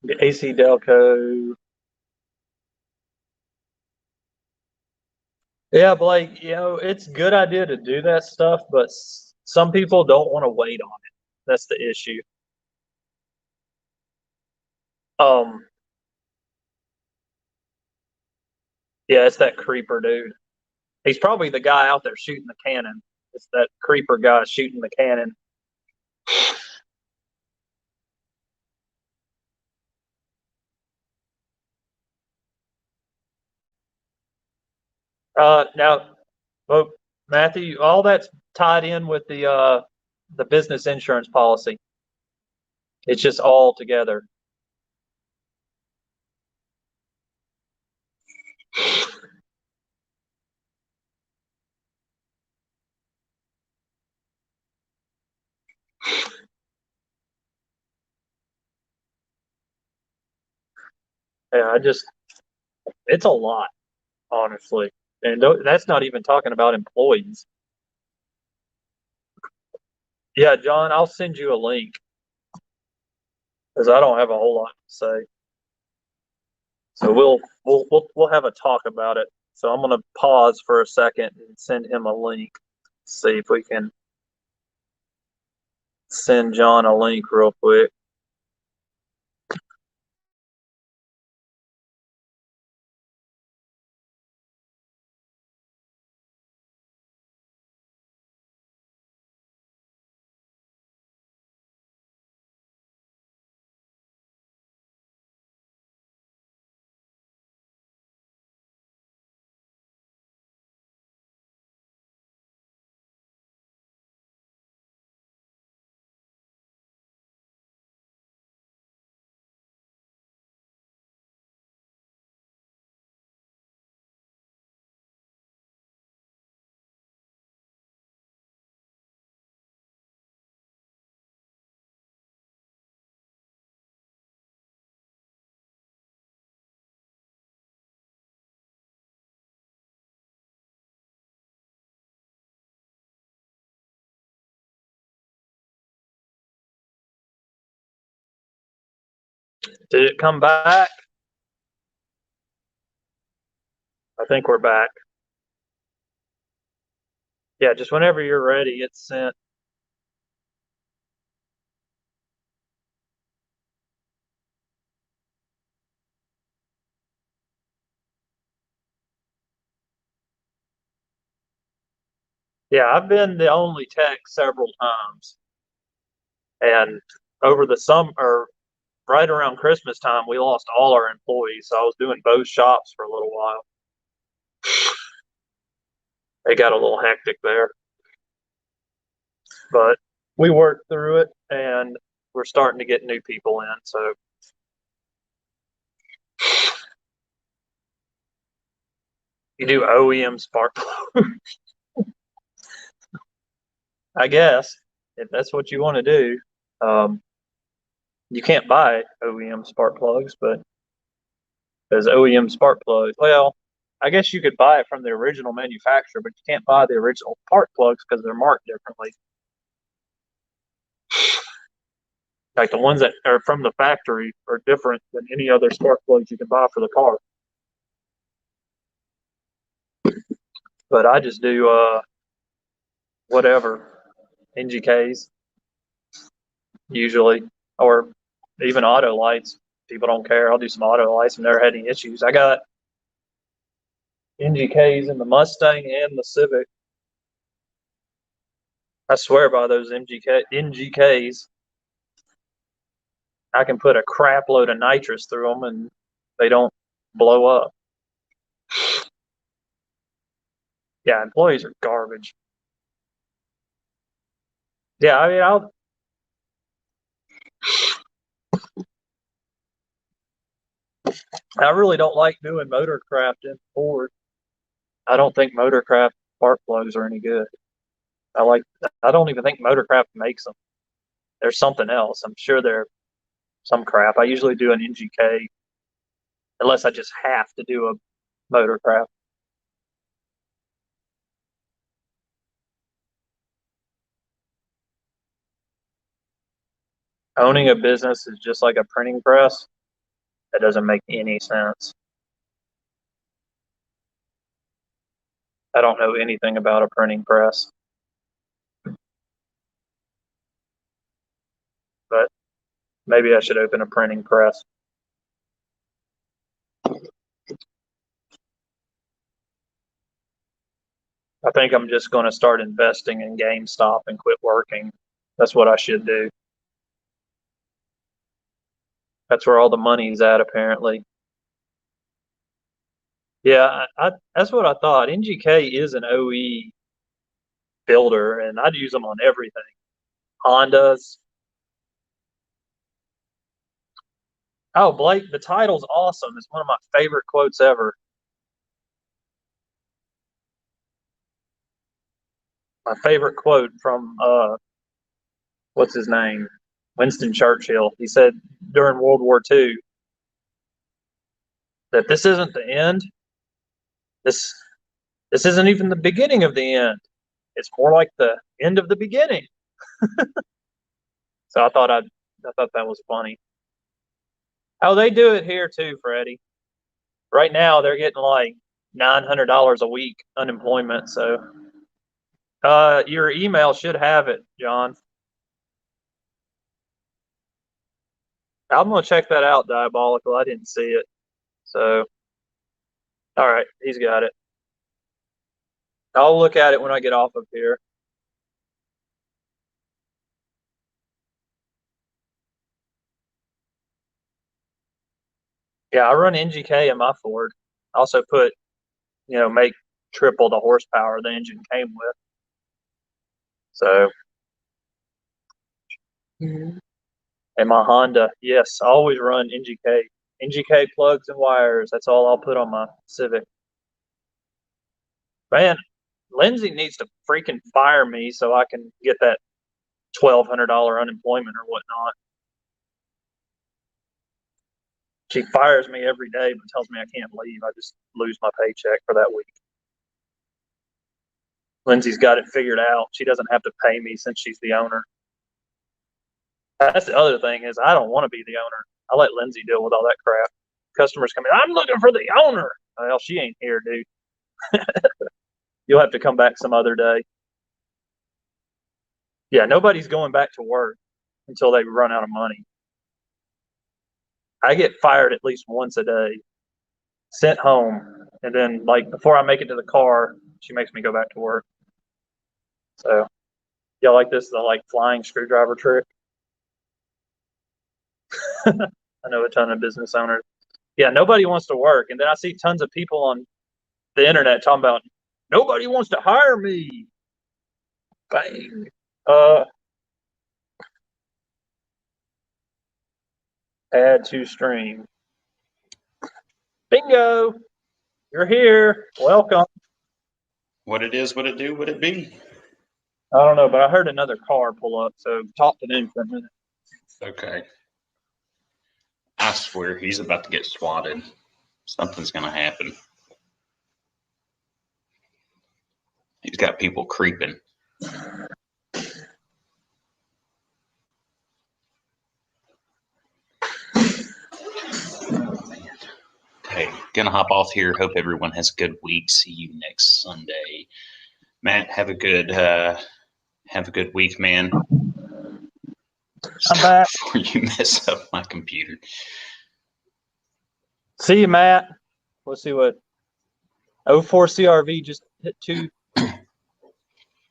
The AC Delco. Yeah, Blake, it's a good idea to do that stuff, but some people don't want to wait on it. That's the issue. Um, yeah, it's that creeper dude. He's probably the guy out there shooting the cannon. It's that creeper guy shooting the cannon. Now, well, Matthew, all that's tied in with the business insurance policy. It's just all together. Yeah, it's a lot, honestly, and that's not even talking about employees. Yeah, John, I'll send you a link because I don't have a whole lot to say. So we'll have a talk about it. So I'm gonna pause for a second and send him a link. See if we can send John a link real quick. Did it come back? I think we're back. Yeah, just whenever you're ready, it's sent. Yeah, I've been the only tech several times, and over the summer, right around Christmas time, we lost all our employees. So I was doing both shops for a little while. It got a little hectic there, but we worked through it, and we're starting to get new people in. So you do OEM spark plug, I guess. if that's what you want to do. You can't buy OEM spark plugs, but those OEM spark plugs, well, I guess you could buy it from the original manufacturer, but you can't buy the original spark plugs because they're marked differently. Like the ones that are from the factory are different than any other spark plugs you can buy for the car. But I just do whatever NGKs usually, or even auto lights. People don't care. I'll do some auto lights. I've never had any issues. I got NGKs in the Mustang and the Civic. I swear by those NGKs. I can put a crap load of nitrous through them and they don't blow up. Yeah, employees are garbage. Yeah, I mean, I really don't like doing Motorcraft in Ford. I don't think Motorcraft spark plugs are any good. I don't even think Motorcraft makes them. There's something else. I'm sure they're some crap. I usually do an NGK unless I just have to do a Motorcraft. Owning a business is just like a printing press. That doesn't make any sense. I don't know anything about a printing press, but maybe I should open a printing press. I think I'm just going to start investing in GameStop and quit working. That's what I should do. That's where all the money's at, apparently. Yeah, that's what I thought. NGK is an OE builder, and I'd use them on everything. Hondas. Oh, Blake, the title's awesome. It's one of my favorite quotes ever. My favorite quote from what's his name? Winston Churchill. He said during World War II that this isn't the end. This this isn't even the beginning of the end. It's more like the end of the beginning. So I thought that was funny. Oh, they do it here too, Freddie. Right now they're getting like $900 a week unemployment. So your email should have it, John. I'm gonna check that out, Diabolical. I didn't see it. So all right, he's got it. I'll look at it when I get off of here. Yeah, I run NGK in my Ford. I also put, make triple the horsepower the engine came with. So, and my Honda, yes, I always run NGK. NGK plugs and wires. That's all I'll put on my Civic. Man, Lindsay needs to freaking fire me so I can get that $1,200 unemployment or whatnot. She fires me every day but tells me I can't leave. I just lose my paycheck for that week. Lindsay's got it figured out. She doesn't have to pay me since she's the owner. That's the other thing is I don't want to be the owner. I let Lindsay deal with all that crap. Customers come in, I'm looking for the owner. Well, she ain't here, dude. You'll have to come back some other day. Yeah, nobody's going back to work until they run out of money. I get fired at least once a day, sent home, and then like before I make it to the car, she makes me go back to work. So y'all like this, the like flying screwdriver trick? I know a ton of business owners. Yeah, nobody wants to work. And then I see tons of people on the internet talking about nobody wants to hire me. Bang. Uh, add to stream. Bingo. You're here. Welcome. What it is, what it do, what it be. I don't know, but I heard another car pull up, so talk to them for a minute. Okay. I swear he's about to get swatted. Something's going to happen. He's got people creeping. Okay, gonna hop off here. Hope everyone has a good week. See you next Sunday. Matt, have a good week, man. I'm back. Before you mess up my computer. See you, Matt. Let's see what 04 CRV just hit 2.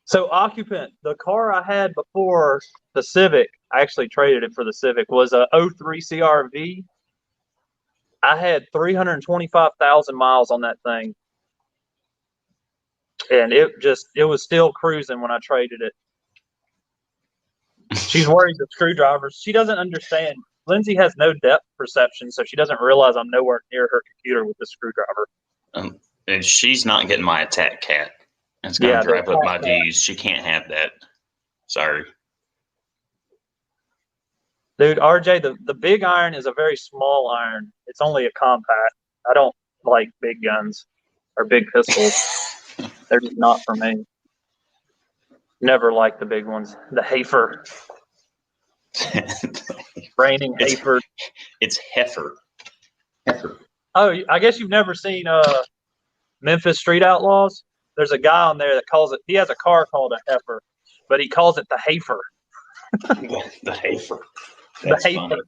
So, occupant, the car I had before the Civic, I actually traded it for the Civic, was a 03 CRV. I had 325,000 miles on that thing. And it was still cruising when I traded it. She's worried the screwdrivers. She doesn't understand. Lindsay has no depth perception, so she doesn't realize I'm nowhere near her computer with the screwdriver. And she's not getting my Attack Cat. It's going to drive up my D's. She can't have that. Sorry. Dude, RJ, the big iron is a very small iron. It's only a compact. I don't like big guns or big pistols. They're just not for me. Never liked the big ones. The Hafer. Raining Hafer. It's Heifer. Heifer. Oh, I guess you've never seen Memphis Street Outlaws? There's a guy on there that calls it, he has a car called a Heifer, but he calls it the Hafer. The Hafer. That's the Hafer. Funny.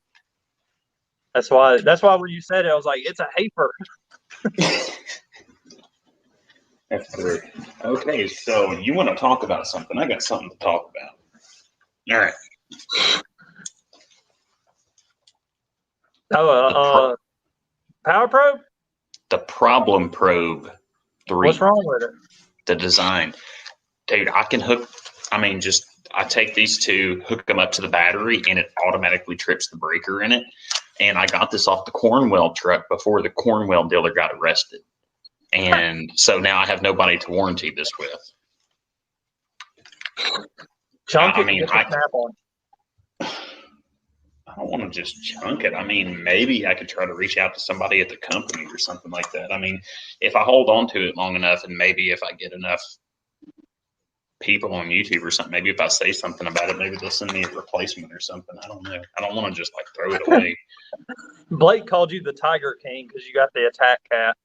That's why when you said it, I was like, it's a Hafer. That's great. Okay, so you want to talk about something? I got something to talk about. All right. Oh, Power Probe? The Problem Probe 3. What's wrong with it? The design. Dude, I take these two, hook them up to the battery, and it automatically trips the breaker in it. And I got this off the Cornwell truck before the Cornwell dealer got arrested. And so now I have nobody to warranty this with. Chunk it, I don't want to just chunk it. I mean, maybe I could try to reach out to somebody at the company or something like that. I mean, if I hold on to it long enough, and maybe if I get enough people on YouTube or something, maybe if I say something about it, maybe they'll send me a replacement or something. I don't know. I don't want to just like throw it away. Blake called you the Tiger King because you got the Attack Cat.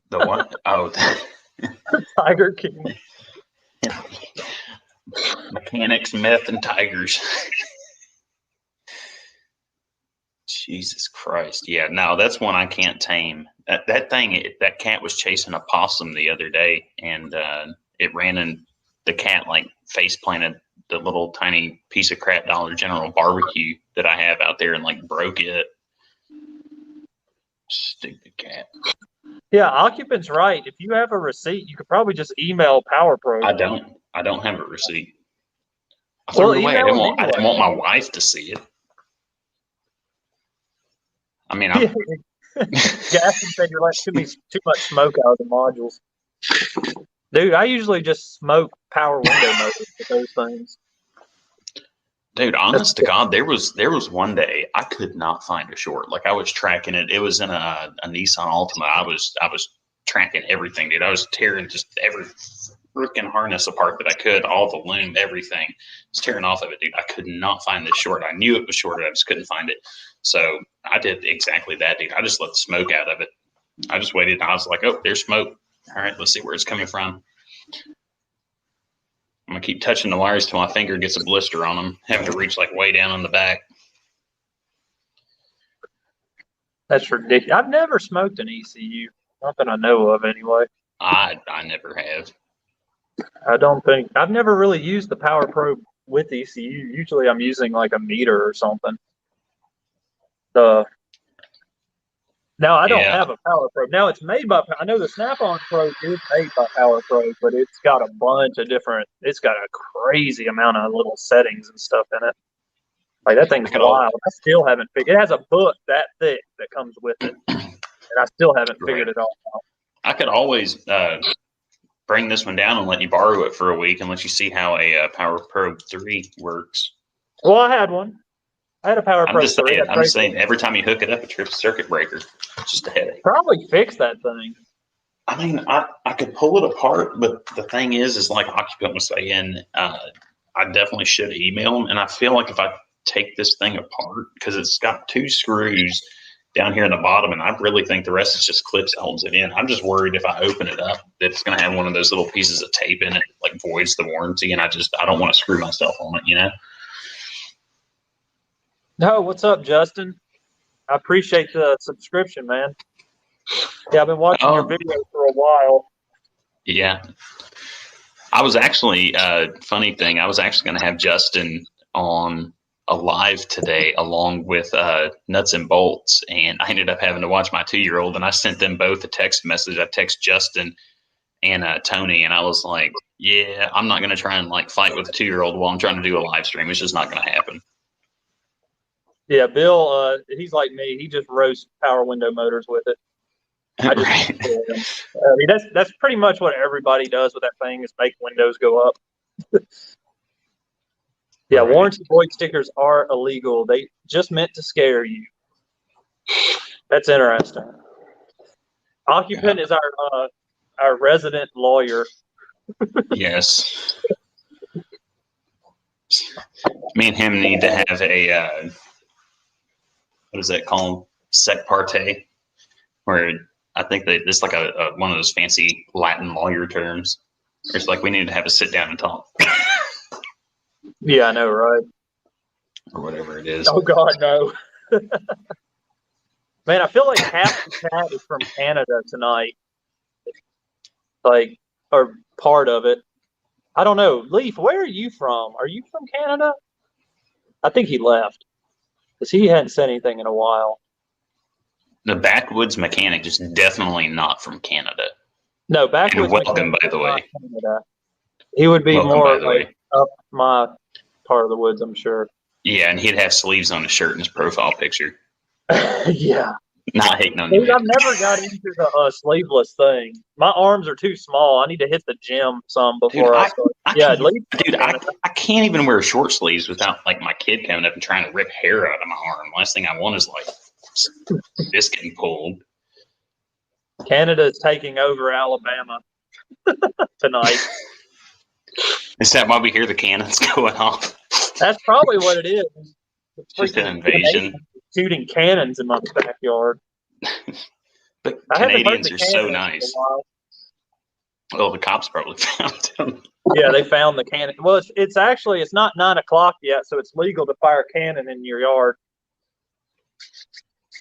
The what? Oh, Tiger King. Mechanics, meth, and tigers. Jesus Christ. Yeah, no, that's one I can't tame. That cat was chasing a possum the other day, and it ran in the cat like face planted the little tiny piece of crap Dollar General barbecue that I have out there and like broke it. Stupid cat. Yeah, Occupant's right. If you have a receipt, you could probably just email Power Probe. I don't have a receipt. I threw it away. I didn't want my wife to see it. I mean, Gaston said you're letting too much smoke out of the modules. Dude, I usually just smoke power window motors with those things. Dude, honest to God, there was one day I could not find a short. Like I was tracking it. It was in a Nissan Altima. I was tracking everything, dude. I was tearing just every freaking harness apart that I could, all the loom, everything. I was tearing off of it, dude. I could not find this short. I knew it was shorted. I just couldn't find it. So I did exactly that, dude. I just let the smoke out of it. I just waited, and I was like, oh, there's smoke. All right, let's see where it's coming from. I'm going to keep touching the wires till my finger gets a blister on them, having to reach like way down on the back. That's ridiculous. I've never smoked an ECU. Not that I know of, anyway. I never have. I don't think. I've never really used the Power Probe with ECU. Usually I'm using like a meter or something. Now I don't have a Power Probe. Now it's made by, I know the Snap-on Probe is made by Power Probe, but it's got a bunch of different, it's got a crazy amount of little settings and stuff in it. Like that thing's wild. I still haven't figured, it has a book that thick that comes with it. And I still haven't figured it all out. I could always bring this one down and let you borrow it for a week and let you see how a Power Pro 3 works. Well, I had one. I had a Power Pro 3. I'm just saying, every time you hook it up, it trips a circuit breaker. It's just a headache. Probably fix that thing. I mean, I could pull it apart, but the thing is like Occupant was saying, I definitely should email them. And I feel like if I take this thing apart, because it's got 2 screws down here in the bottom, and I really think the rest is just clips that holds it in. I'm just worried if I open it up that it's going to have one of those little pieces of tape in it, like voids the warranty, and I don't want to screw myself on it, you know? No, what's up, Justin? I appreciate the subscription, man. Yeah, I've been watching your videos for a while. Yeah. I was actually, funny thing, I was actually going to have Justin on a live today along with Nuts and Bolts, and I ended up having to watch my 2-year-old, and I sent them both a text message. I text Justin and Tony, and I was like, yeah, I'm not going to try and like fight with a 2-year-old while I'm trying to do a live stream. It's just not going to happen. Yeah, Bill, he's like me. He just roasts power window motors with it. I just I mean, that's pretty much what everybody does with that thing is make windows go up. Yeah, right. Warranty void stickers are illegal. They just meant to scare you. That's interesting. Occupant is our resident lawyer. Yes. Me and him need to have a what is that called? Sec parte, where I think that it's like a one of those fancy Latin lawyer terms. It's like we need to have a sit down and talk. Yeah, I know, right? Or whatever it is. Oh God, no. Man, I feel like half the chat is from Canada tonight. Like, or part of it. I don't know. Leaf, where are you from? Are you from Canada? I think he left. Because he hadn't said anything in a while. The Backwoods Mechanic is definitely not from Canada. No, Backwoods Mechanic. Welcome, by the way. Canada. He would be more like up my part of the woods, I'm sure. Yeah, and he'd have sleeves on his shirt in his profile picture. Yeah. Not hating on you. I've never got into the sleeveless thing. My arms are too small. I need to hit the gym some before I start. I can't even wear short sleeves without like my kid coming up and trying to rip hair out of my arm. Last thing I want is like this getting pulled. Canada is taking over Alabama tonight. Is that why we hear the cannons going off? That's probably what it is. It's just an invasion. Shooting cannons in my backyard. But Canadians are so nice. Well, the cops probably found them. Yeah, they found the cannon. Well, it's actually not 9 o'clock yet, so it's legal to fire a cannon in your yard.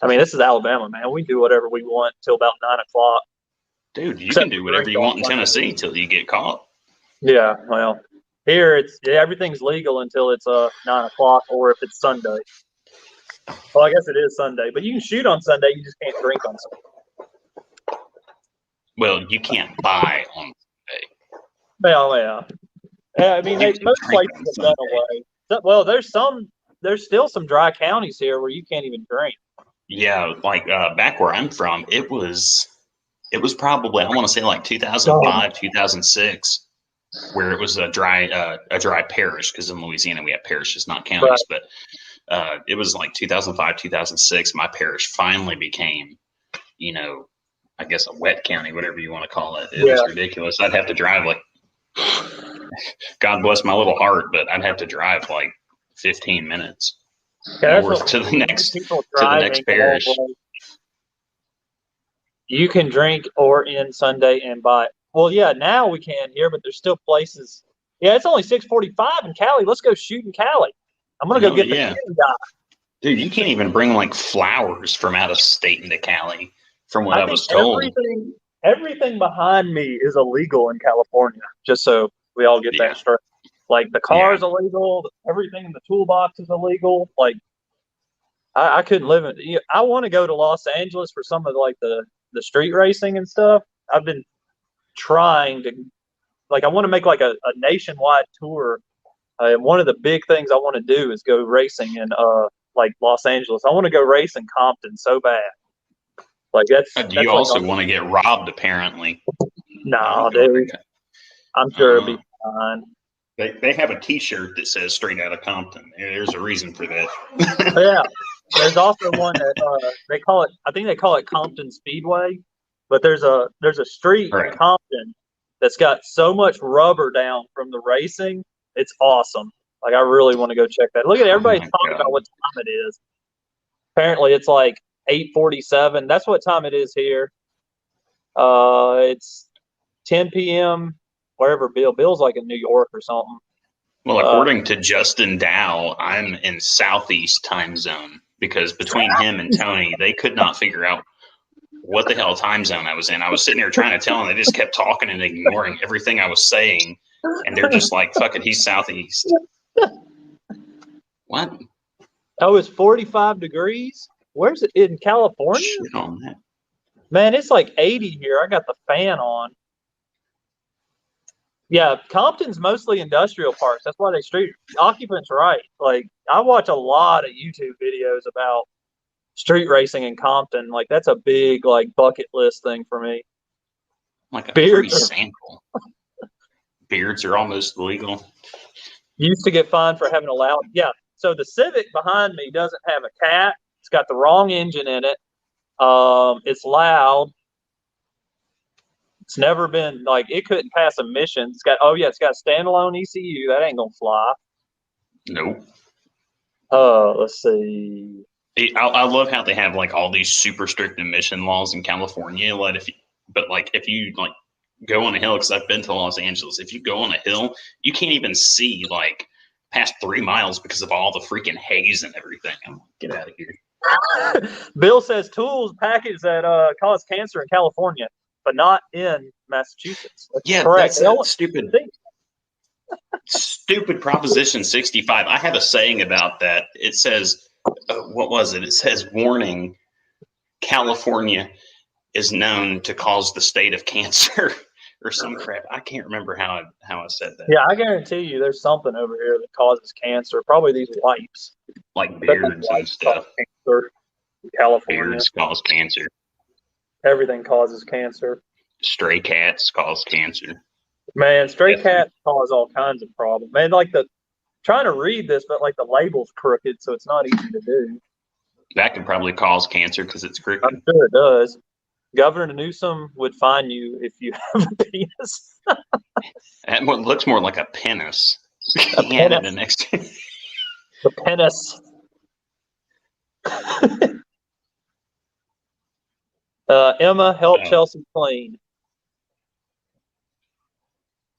I mean, this is Alabama, man. We do whatever we want till about 9 o'clock. Dude, you can do whatever you want in Tennessee till you get caught. Yeah, well, here everything's legal until it's 9 o'clock or if it's Sunday. Well, I guess it is Sunday, but you can shoot on Sunday. You just can't drink on Sunday. Well, you can't buy on Sunday. Well, yeah. I mean, most places have done away. Well, there's still some dry counties here where you can't even drink. Yeah, like back where I'm from, it was probably, I want to say like 2005, 2006, where it was a dry parish, because in Louisiana we have parishes, not counties, right. But it was like 2005, 2006. My parish finally became, I guess a wet county, whatever you want to call it. It was ridiculous. I'd have to drive like, God bless my little heart, but I'd have to drive like 15 minutes to the next parish. You can drink or in Sunday and buy. Well, yeah, now we can here, but there's still places. Yeah, it's only 6:45 in Cali. Let's go shoot in Cali. I'm gonna go get the guy. Dude, you can't even bring like flowers from out of state into Cali, from what I was told. Everything behind me is illegal in California, just so we all get that straight. Like the car is illegal, everything in the toolbox is illegal. Like I couldn't live in. I want to go to Los Angeles for some of like the street racing and stuff. I've been trying to, like, I want to make like a nationwide tour. One of the big things I want to do is go racing in like Los Angeles. I want to go race in Compton so bad. Like that's. You also want to get robbed, apparently. No, dude. I'm sure it'll be fine. They have a T-shirt that says "Straight Out of Compton." There's a reason for that. Yeah, there's also one that they call it. I think they call it Compton Speedway, but there's a street Right. in Compton that's got so much rubber down from the racing. It's awesome. Like I really want to go check that. Look at everybody talking about what time it is. Apparently, it's like 8:47. That's what time it is here. It's 10 p.m. wherever Bill's like in New York or something. Well, according to Justin Dow, I'm in Southeast time zone because between him and Tony, they could not figure out what the hell time zone I was in. I was sitting there trying to tell them. They just kept talking and ignoring everything I was saying. And they're just like, fuck it, he's Southeast. What? Oh, it's 45 degrees? Where's it? In California? Shit on that. Man, it's like 80 here. I got the fan on. Yeah, Compton's mostly industrial parks. That's why they street occupants right. Like I watch a lot of YouTube videos about street racing in Compton. Like that's a big like bucket list thing for me. Like a free sample. Beards are almost legal. Used to get fined for having a loud. Yeah. So the Civic behind me doesn't have a cat. It's got the wrong engine in it. It's loud. It's never been like it couldn't pass emissions. It's got it's got a standalone ECU. That ain't gonna fly. Nope. Let's see. I love how they have like all these super strict emission laws in California. Like if you like go on a hill, because I've been to Los Angeles, if you go on a hill, you can't even see like past 3 miles because of all the freaking haze and everything. I'm like, get out of here. Bill says tools package that cause cancer in California, but not in Massachusetts. That's correct. That's stupid. Stupid Proposition 65. I have a saying about that. It says, what was it? It says, warning, California is known to cause the state of cancer or some crap. I can't remember how I said that. Yeah, I guarantee you there's something over here that causes cancer. Probably these wipes. Like beards and stuff. Cancer in California. Beards cause cancer. Everything causes cancer. Stray cats cause cancer. Man, stray cats cause all kinds of problems. Man, like trying to read this, but like the label's crooked, so it's not easy to do. That could probably cause cancer because it's crooked. I'm sure it does. Governor Newsom would fine you if you have a penis. That one looks more like a penis. He added an extra. The penis. Emma, help Chelsea clean.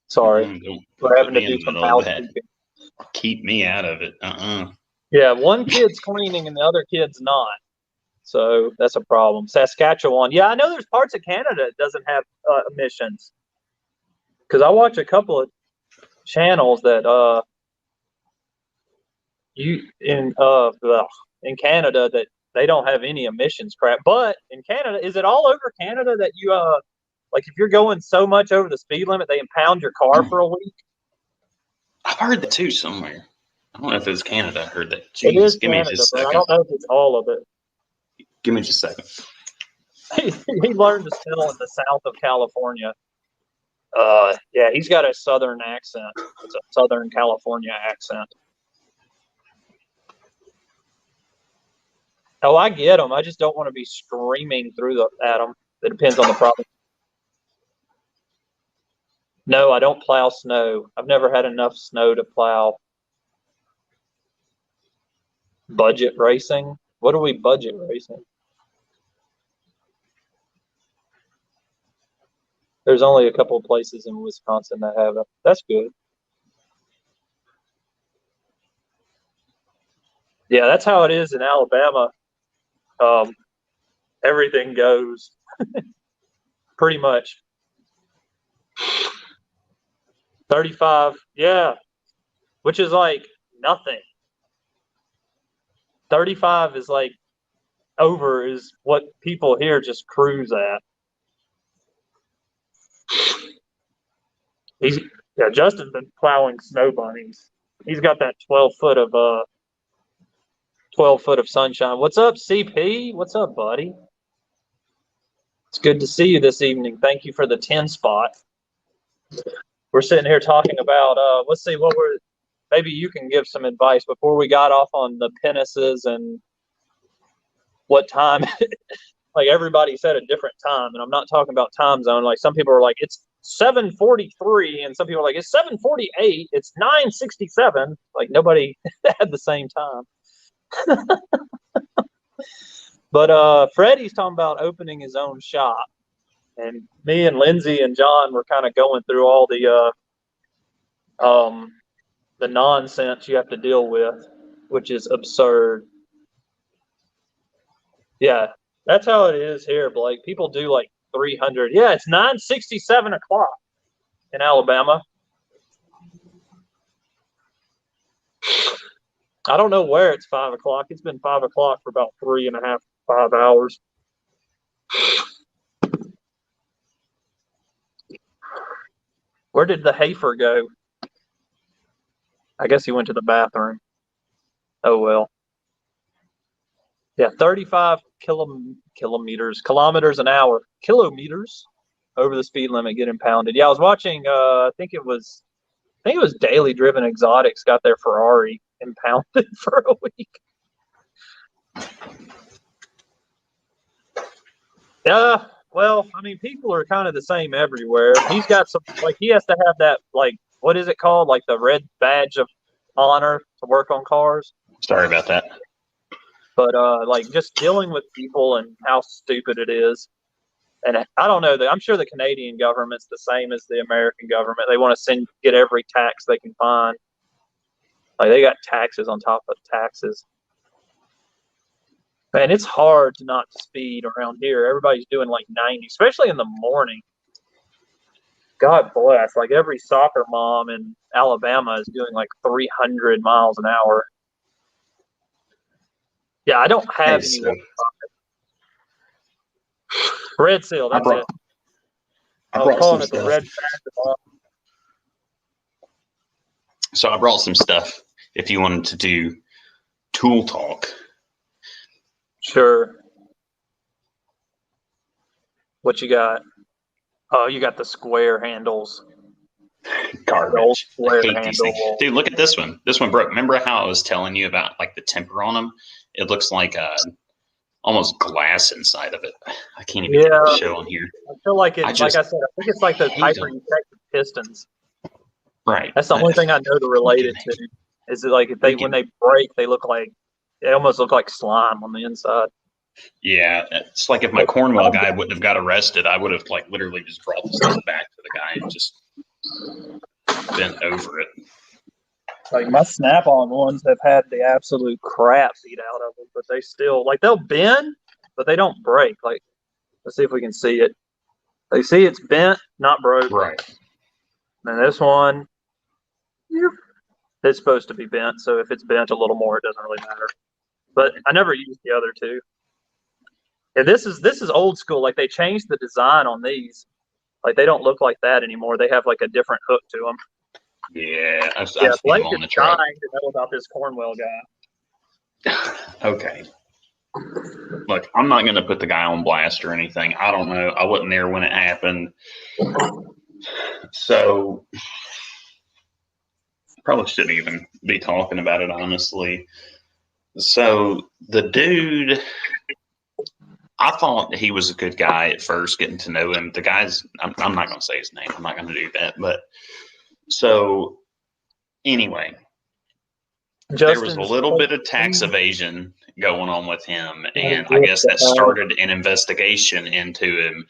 Sorry. We're having to do some housekeeping. Keep me out of it. Yeah, one kid's cleaning and the other kid's not. So that's a problem. Saskatchewan. Yeah, I know there's parts of Canada that doesn't have emissions. Because I watch a couple of channels that in Canada that they don't have any emissions crap. But in Canada, is it all over Canada that you like if you're going so much over the speed limit, they impound your car for a week? I've heard that too somewhere. I don't know if it's Canada. I heard that. Jeez, it is Canada, but I don't know if it's all of it. Give me just a second. He learned to spell in the south of California. Yeah, he's got a southern accent. It's a Southern California accent. Oh, I get them. I just don't want to be screaming through at them. It depends on the problem. No, I don't plow snow. I've never had enough snow to plow. Budget racing? What are we budget racing? There's only a couple of places in Wisconsin that have it. That's good. Yeah, that's how it is in Alabama. Everything goes pretty much. 35, yeah, which is like nothing. 35 is like over is what people here just cruise at. Justin's been plowing snow bunnies. He's got that 12 foot of sunshine. What's up, CP? What's up, buddy? It's good to see you this evening. Thank you for the 10 spot. we're sitting here talking about, let's see, maybe you can give some advice before we got off on the penises and what time. Like everybody said a different time, and I'm not talking about time zone. Like some people are like, it's 7:43, and some people are like, it's 7:48, it's 9:67. Like nobody had the same time. But Freddie's talking about opening his own shop, and me and Lindsay and John were kind of going through all the nonsense you have to deal with, which is absurd. Yeah, that's how it is here, Blake. People do like 300. Yeah, it's 9:67 o'clock in Alabama. I don't know where it's 5 o'clock. It's been 5 o'clock for about 3.5, 5 hours. Where did the heifer go? I guess he went to the bathroom. Oh, well. Yeah, 35 kilometers an hour. Kilometers over the speed limit, get impounded. Yeah, I was watching, I think it was Daily Driven Exotics got their Ferrari impounded for a week. Yeah, well, I mean, people are kind of the same everywhere. He's got some, like, he has to have that, like, what is it called? Like the red badge of honor to work on cars. Sorry about that. But, like, just dealing with people and how stupid it is. And I don't know, I'm sure the Canadian government's the same as the American government. They want to get every tax they can find. Like, they got taxes on top of taxes. Man, it's hard to not speed around here. Everybody's doing like 90, especially in the morning. God bless. Like every soccer mom in Alabama is doing like 300 miles an hour. Yeah, I don't have any. Red Seal, that's it. I was calling it the red badge. So I brought some stuff if you wanted to do tool talk. Sure. What you got? Oh, you got the square handles. Garbage. I hate these things. Dude, look at this one. This one broke. Remember how I was telling you about like the temper on them? It looks like almost glass inside of it. I can't even get the show on here. I feel like it's like I said, I think it's like those hyper-protective pistons. Right. That's the only thing I know to relate it to. Is it like if when they break, they almost look like slime on the inside. Yeah, it's like if my Cornwell guy wouldn't have got arrested, I would have like literally just brought the stuff back to the guy and just been over it. Like my Snap-on ones have had the absolute crap beat out of them, but they still they'll bend, but they don't break. Like, let's see if we can see it. They see it's bent, not broke. Right. And this one, it's supposed to be bent, so if it's bent a little more, it doesn't really matter. But I never used the other two. And this is old school. Like they changed the design on these. Like they don't look like that anymore. They have like a different hook to them. Yeah, I've seen them on the truck. Dying to know about this Cornwell guy. Okay. Look, I'm not going to put the guy on blast or anything. I don't know. I wasn't there when it happened. So probably shouldn't even be talking about it, honestly. So the dude, I thought he was a good guy at first, getting to know him. The guy's, I'm not going to say his name. I'm not going to do that. But so anyway, there was a little bit of tax evasion going on with him. And I guess that started an investigation into him.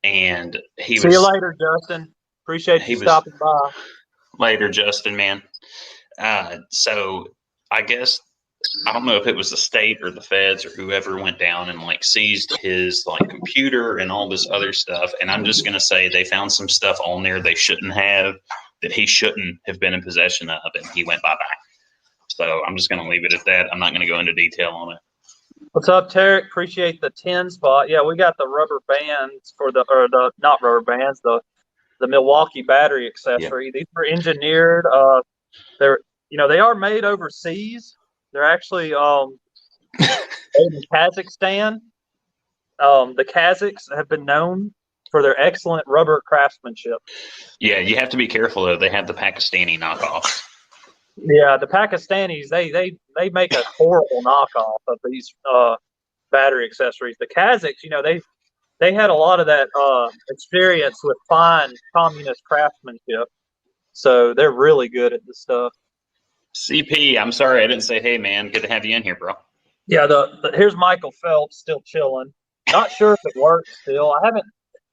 And he See you later, Justin. Appreciate you stopping by. Later, Justin, man. So I guess, I don't know if it was the state or the feds or whoever went down and like seized his like computer and all this other stuff. And I'm just going to say they found some stuff on there they shouldn't have, that he shouldn't have been in possession of, and he went bye-bye. So I'm just going to leave it at that. I'm not going to go into detail on it. What's up, Tarek? Appreciate the 10 spot. Yeah, we got the rubber bands for not rubber bands, the Milwaukee battery accessory. Yeah. These are engineered. They are made overseas. They're actually made in Kazakhstan. The Kazakhs have been known for their excellent rubber craftsmanship. Yeah, you have to be careful though. They have the Pakistani knockoffs. Yeah, the Pakistanis they make a horrible knockoff of these battery accessories. The Kazakhs, they had a lot of that experience with fine communist craftsmanship, so they're really good at this stuff. CP, I'm sorry I didn't say hey man. Good to have you in here, bro. Yeah, here's Michael Phelps still chilling. Not sure if it works still. I haven't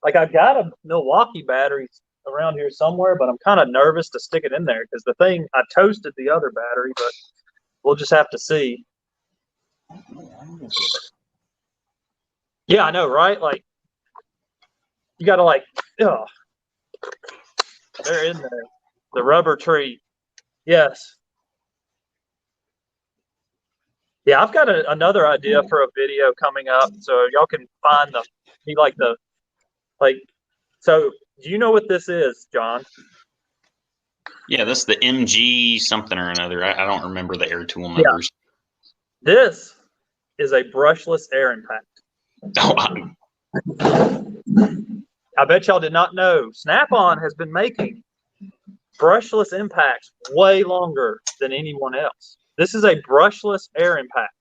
I've got a Milwaukee battery around here somewhere, but I'm kind of nervous to stick it in there because I toasted the other battery, but we'll just have to see. Yeah, I know, right? Like you got to they're in there. The rubber tree. Yes. Yeah, I've got another idea for a video coming up, so y'all can find So, do you know what this is, John? Yeah, that's the MG something or another. I don't remember the air tool numbers. Yeah. This is a brushless air impact. Oh, I bet y'all did not know. Snap-on has been making brushless impacts way longer than anyone else. This is a brushless air impact.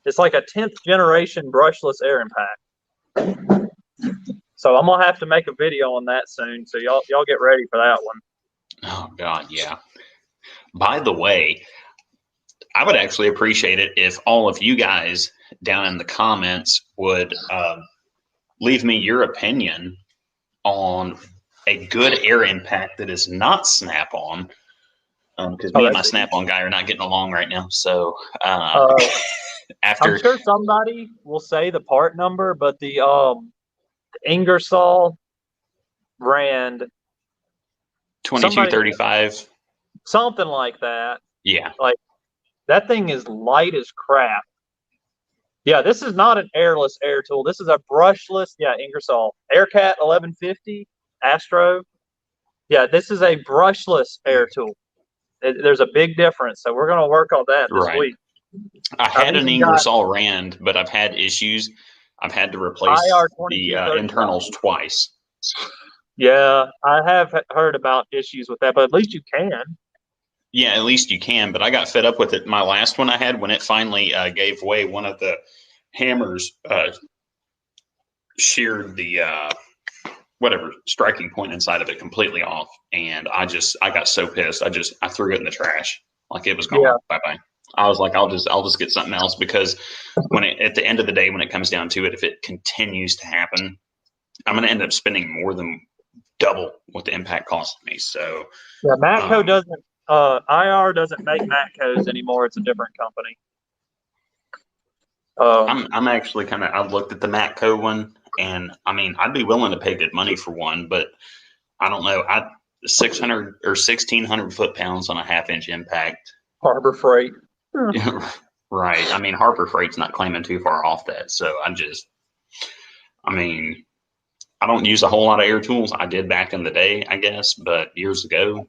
It's like a 10th generation brushless air impact. So I'm gonna have to make a video on that soon. So y'all get ready for that one. Oh God, yeah. By the way, I would actually appreciate it if all of you guys down in the comments would leave me your opinion on a good air impact that is not Snap-on. Because me and my Snap-on guy are not getting along right now. So after I'm sure somebody will say the part number, but the Ingersoll brand 2235, something like that. Yeah, like that thing is light as crap. Yeah, this is not an airless air tool. This is a brushless. Yeah, Ingersoll Aircat 1150 Astro. Yeah, this is a brushless air tool. There's a big difference. So we're going to work on that this week. I had an Ingersoll Rand, but I've had issues. I've had to replace the internals twice. Yeah, I have heard about issues with that, but at least you can. Yeah, at least you can. But I got fed up with it. My last one I had, when it finally gave way, one of the hammers sheared the striking point inside of it completely off, and I got so pissed. I threw it in the trash like it was gone. Yeah. Bye bye. I was like, I'll just get something else, because at the end of the day, when it comes down to it, if it continues to happen, I'm going to end up spending more than double what the impact cost me. So yeah, Matco doesn't. IR doesn't make Matcos anymore. It's a different company. I'm actually I've looked at the Matco one, and I mean, I'd be willing to pay good money for one, but I don't know. 600 or 1,600 foot-pounds on a half-inch impact. Harbor Freight. Right. I mean, Harbor Freight's not claiming too far off that. So I don't use a whole lot of air tools. I did back in the day, I guess, but years ago.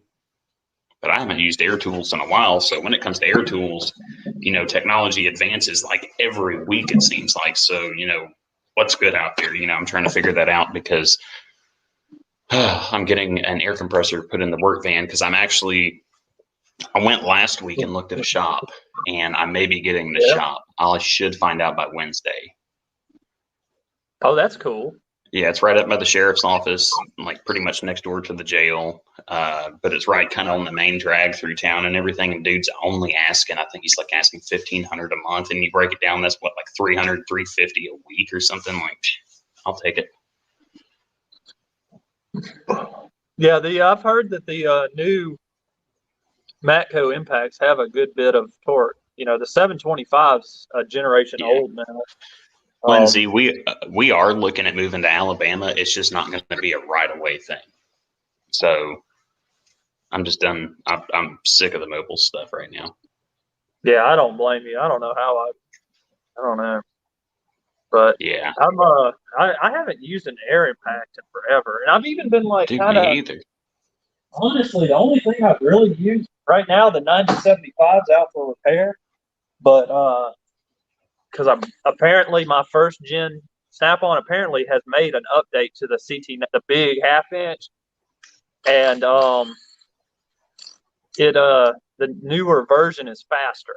But I haven't used air tools in a while. So when it comes to air tools, technology advances like every week, it seems like. So, what's good out there? I'm trying to figure that out, because I'm getting an air compressor put in the work van, because I went last week and looked at a shop, and I may be getting the shop. I should find out by Wednesday. Oh, that's cool. Yeah, it's right up by the sheriff's office, like pretty much next door to the jail. But it's right kind of on the main drag through town and everything. And dude's only asking, I think he's like asking $1,500 a month. And you break it down, that's what, like $300, $350 a week or something. Like, I'll take it. Yeah, I've heard that the new Matco impacts have a good bit of torque. The 725's a generation old now. Lindsay, we are looking at moving to Alabama. It's just not going to be a right away thing. So I'm just done. I'm sick of the mobile stuff right now. Yeah, I don't blame you. I don't know how I don't know, but yeah, I haven't used an air impact in forever, and I've even been like kind of. Either. Honestly, the only thing I've really used right now, the 9075's out for repair, but because apparently my first gen Snap-on apparently has made an update to the CT, the big 1/2 inch, and the newer version is faster,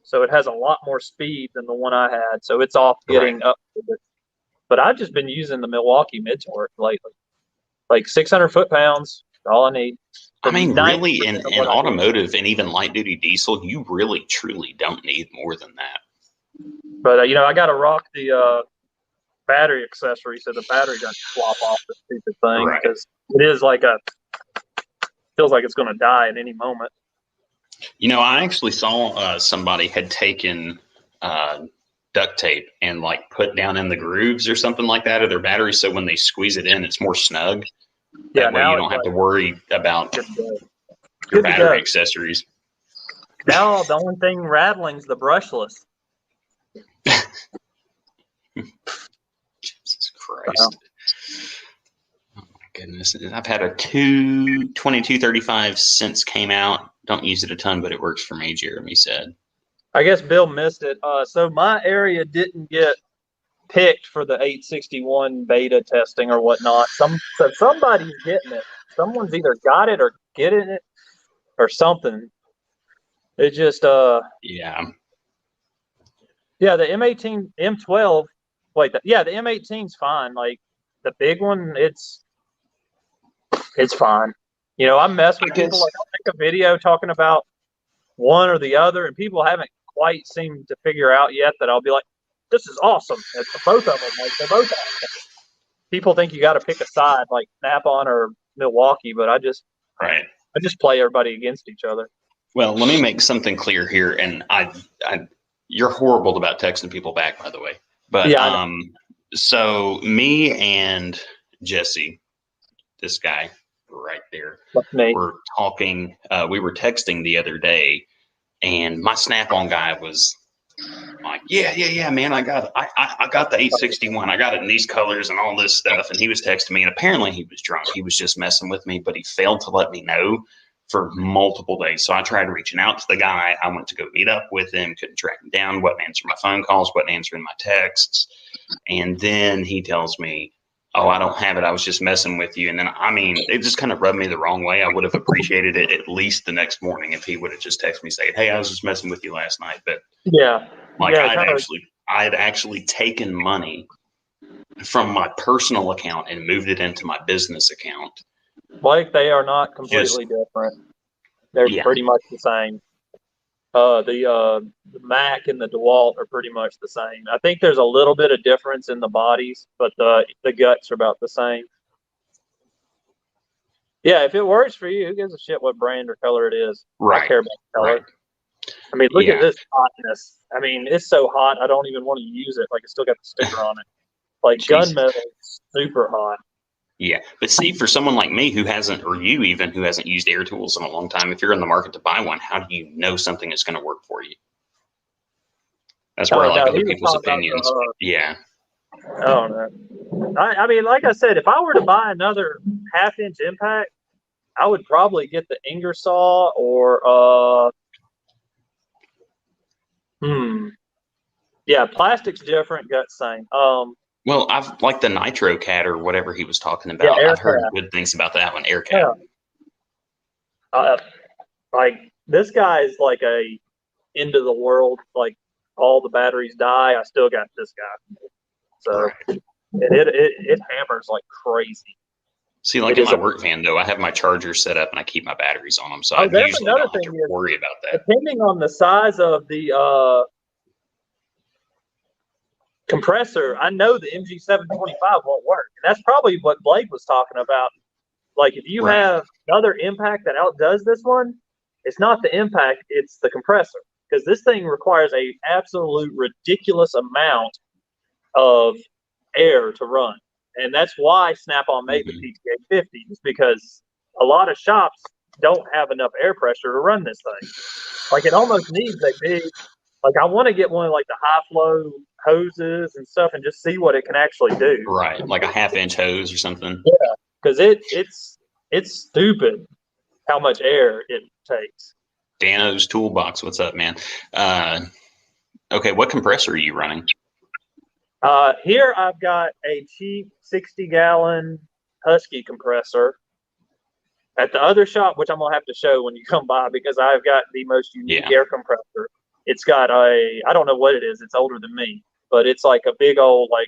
so it has a lot more speed than the one I had. So it's off getting up. But I've just been using the Milwaukee mid-torque lately, like 600 foot-pounds. All I need. I mean, really, in automotive and even light duty diesel, you really truly don't need more than that. But you know, I got to rock the battery accessory, so the battery doesn't flop off the stupid thing, because it is like feels like it's going to die at any moment. You know, I actually saw somebody had taken duct tape and like put down in the grooves or something like that of their battery, so when they squeeze it in, it's more snug. That way you don't have to worry about your battery accessories. Now the only thing rattling is the brushless. Jesus Christ. Oh my goodness. I've had a 2235 since came out. Don't use it a ton, but it works for me, Jeremy said. I guess Bill missed it. So my area didn't get picked for the 861 beta testing or whatnot. So somebody's getting it. Someone's either got it or getting it or something. It just the M18 M12. The M18's fine. Like the big one, it's fine. You know, I mess with people. Like I'll make a video talking about one or the other, and people haven't quite seemed to figure out yet that I'll be like, this is awesome. It's both of them. Like they're both awesome. People think you got to pick a side, like Snap-on or Milwaukee, but I just play everybody against each other. Well, let me make something clear here, and you're horrible about texting people back, by the way. But so me and Jesse, this guy right there, were talking. We were texting the other day, and my Snap-on guy was like, yeah, man, I got the 861. I got it in these colors and all this stuff. And he was texting me, and apparently he was drunk. He was just messing with me, but he failed to let me know for multiple days. So I tried reaching out to the guy. I went to go meet up with him, couldn't track him down, wasn't answering my phone calls, wasn't answering my texts. And then he tells me, oh, I don't have it. I was just messing with you. And then, I mean, it just kind of rubbed me the wrong way. I would have appreciated it at least the next morning if he would have just texted me saying, hey, I was just messing with you last night. But I'd actually taken money from my personal account and moved it into my business account. Blake, they are not completely different. They're pretty much the same. The Mac and the DeWalt are pretty much the same. I think there's a little bit of difference in the bodies, but the guts are about the same. Yeah, if it works for you, who gives a shit what brand or color it is? Right. I care about the color. Right. I mean, look at this hotness. I mean, it's so hot, I don't even want to use it. Like, it's still got the sticker on it. Like, gunmetal is super hot. Yeah, but see, for someone like me who hasn't, or you even, who hasn't used air tools in a long time, if you're in the market to buy one, how do you know something is going to work for you? That's where I like other people's opinions. Oh, no. I mean, like I said, if I were to buy another 1/2 inch impact, I would probably get the Ingersoll or plastic's different, gut's same. Well, I've like the Nitro Cat or whatever he was talking about. I've heard good things about that one, AirCat. Yeah. Like this guy is like a end of the world. Like all the batteries die, I still got this guy. So it hammers like crazy. See, like in my work van though, I have my charger set up and I keep my batteries on them, so I usually don't have to worry about that. Depending on the size of the compressor, I know the MG725 won't work. And that's probably what Blake was talking about. Like if you have another impact that outdoes this one, it's not the impact, it's the compressor. Because this thing requires a absolute ridiculous amount of air to run. And that's why Snap-on made the PTA50s, because a lot of shops don't have enough air pressure to run this thing. Like it almost needs a big, like I want to get one of like the high flow hoses and stuff and just see what it can actually do. Right, like a 1/2 inch hose or something. Yeah, because it's stupid how much air it takes. Dano's Toolbox, what's up, man? Okay, what compressor are you running? Here I've got a cheap 60-gallon Husky compressor. At the other shop, which I'm gonna have to show when you come by, because I've got the most unique air compressor. It's got I don't know what it is. It's older than me, but it's like a big old like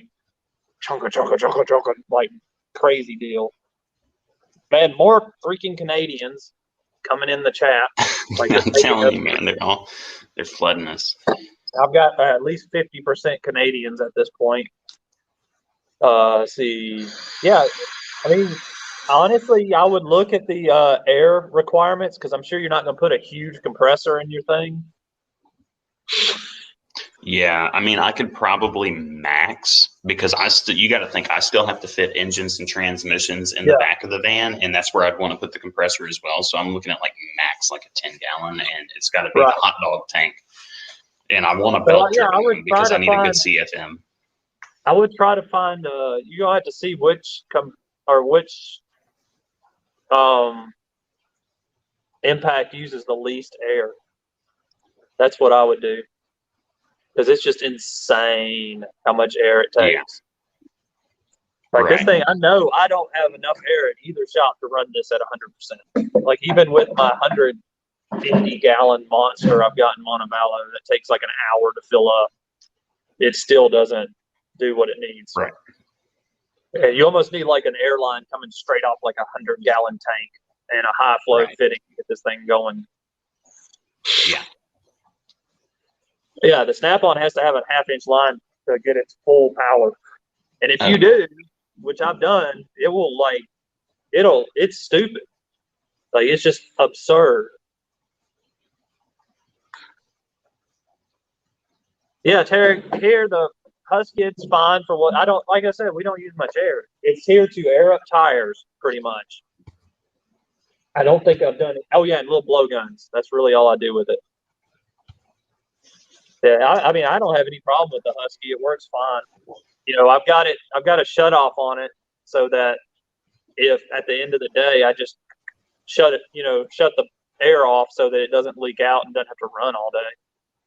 chunka, like crazy deal. Man, more freaking Canadians coming in the chat. Like I'm telling you, man, they're flooding us. I've got at least 50% Canadians at this point. See, yeah, I mean, honestly, I would look at the air requirements, because I'm sure you're not going to put a huge compressor in your thing. Yeah, I mean, I could probably max, because you got to think I still have to fit engines and transmissions in the back of the van, and that's where I'd want to put the compressor as well. So I'm looking at like max, like a 10-gallon, and it's got to be the hot dog tank. And I want a belt driven one because I need a good CFM. I would try to find. You're gonna have to see which impact uses the least air. That's what I would do, because it's just insane how much air it takes. Yeah. Like this thing, I know I don't have enough air at either shop to run this at 100%. Like even with my 150-gallon monster I've got in Montevallo that takes like an hour to fill up, it still doesn't do what it needs. Right. Yeah, you almost need like an airline coming straight off like a 100-gallon tank and a high flow fitting to get this thing going. Yeah. Yeah, the Snap-on has to have a 1/2-inch line to get its full power. And if you do, which I've done, it's stupid. Like, it's just absurd. Yeah, Terry, here the Husky, it's fine for what like I said, we don't use much air. It's here to air up tires pretty much. I don't think I've done it. Oh yeah, and little blowguns. That's really all I do with it. Yeah, I mean, I don't have any problem with the Husky. It works fine. You know, I've got a shut off on it so that if at the end of the day I just shut the air off so that it doesn't leak out and doesn't have to run all day.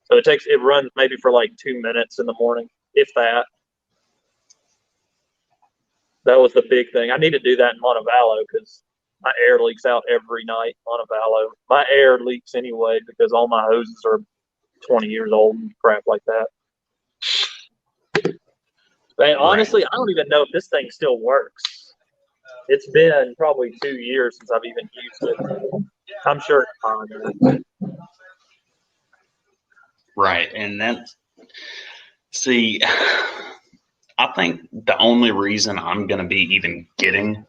So it runs maybe for like 2 minutes in the morning, if that. That was the big thing. I need to do that in Montevallo because my air leaks out every night in Montevallo. My air leaks anyway because all my hoses are 20 years old and crap like that. And honestly, I don't even know if this thing still works. It's been probably 2 years since I've even used it. I'm sure it's fine. Right. And I think the only reason I'm going to be even getting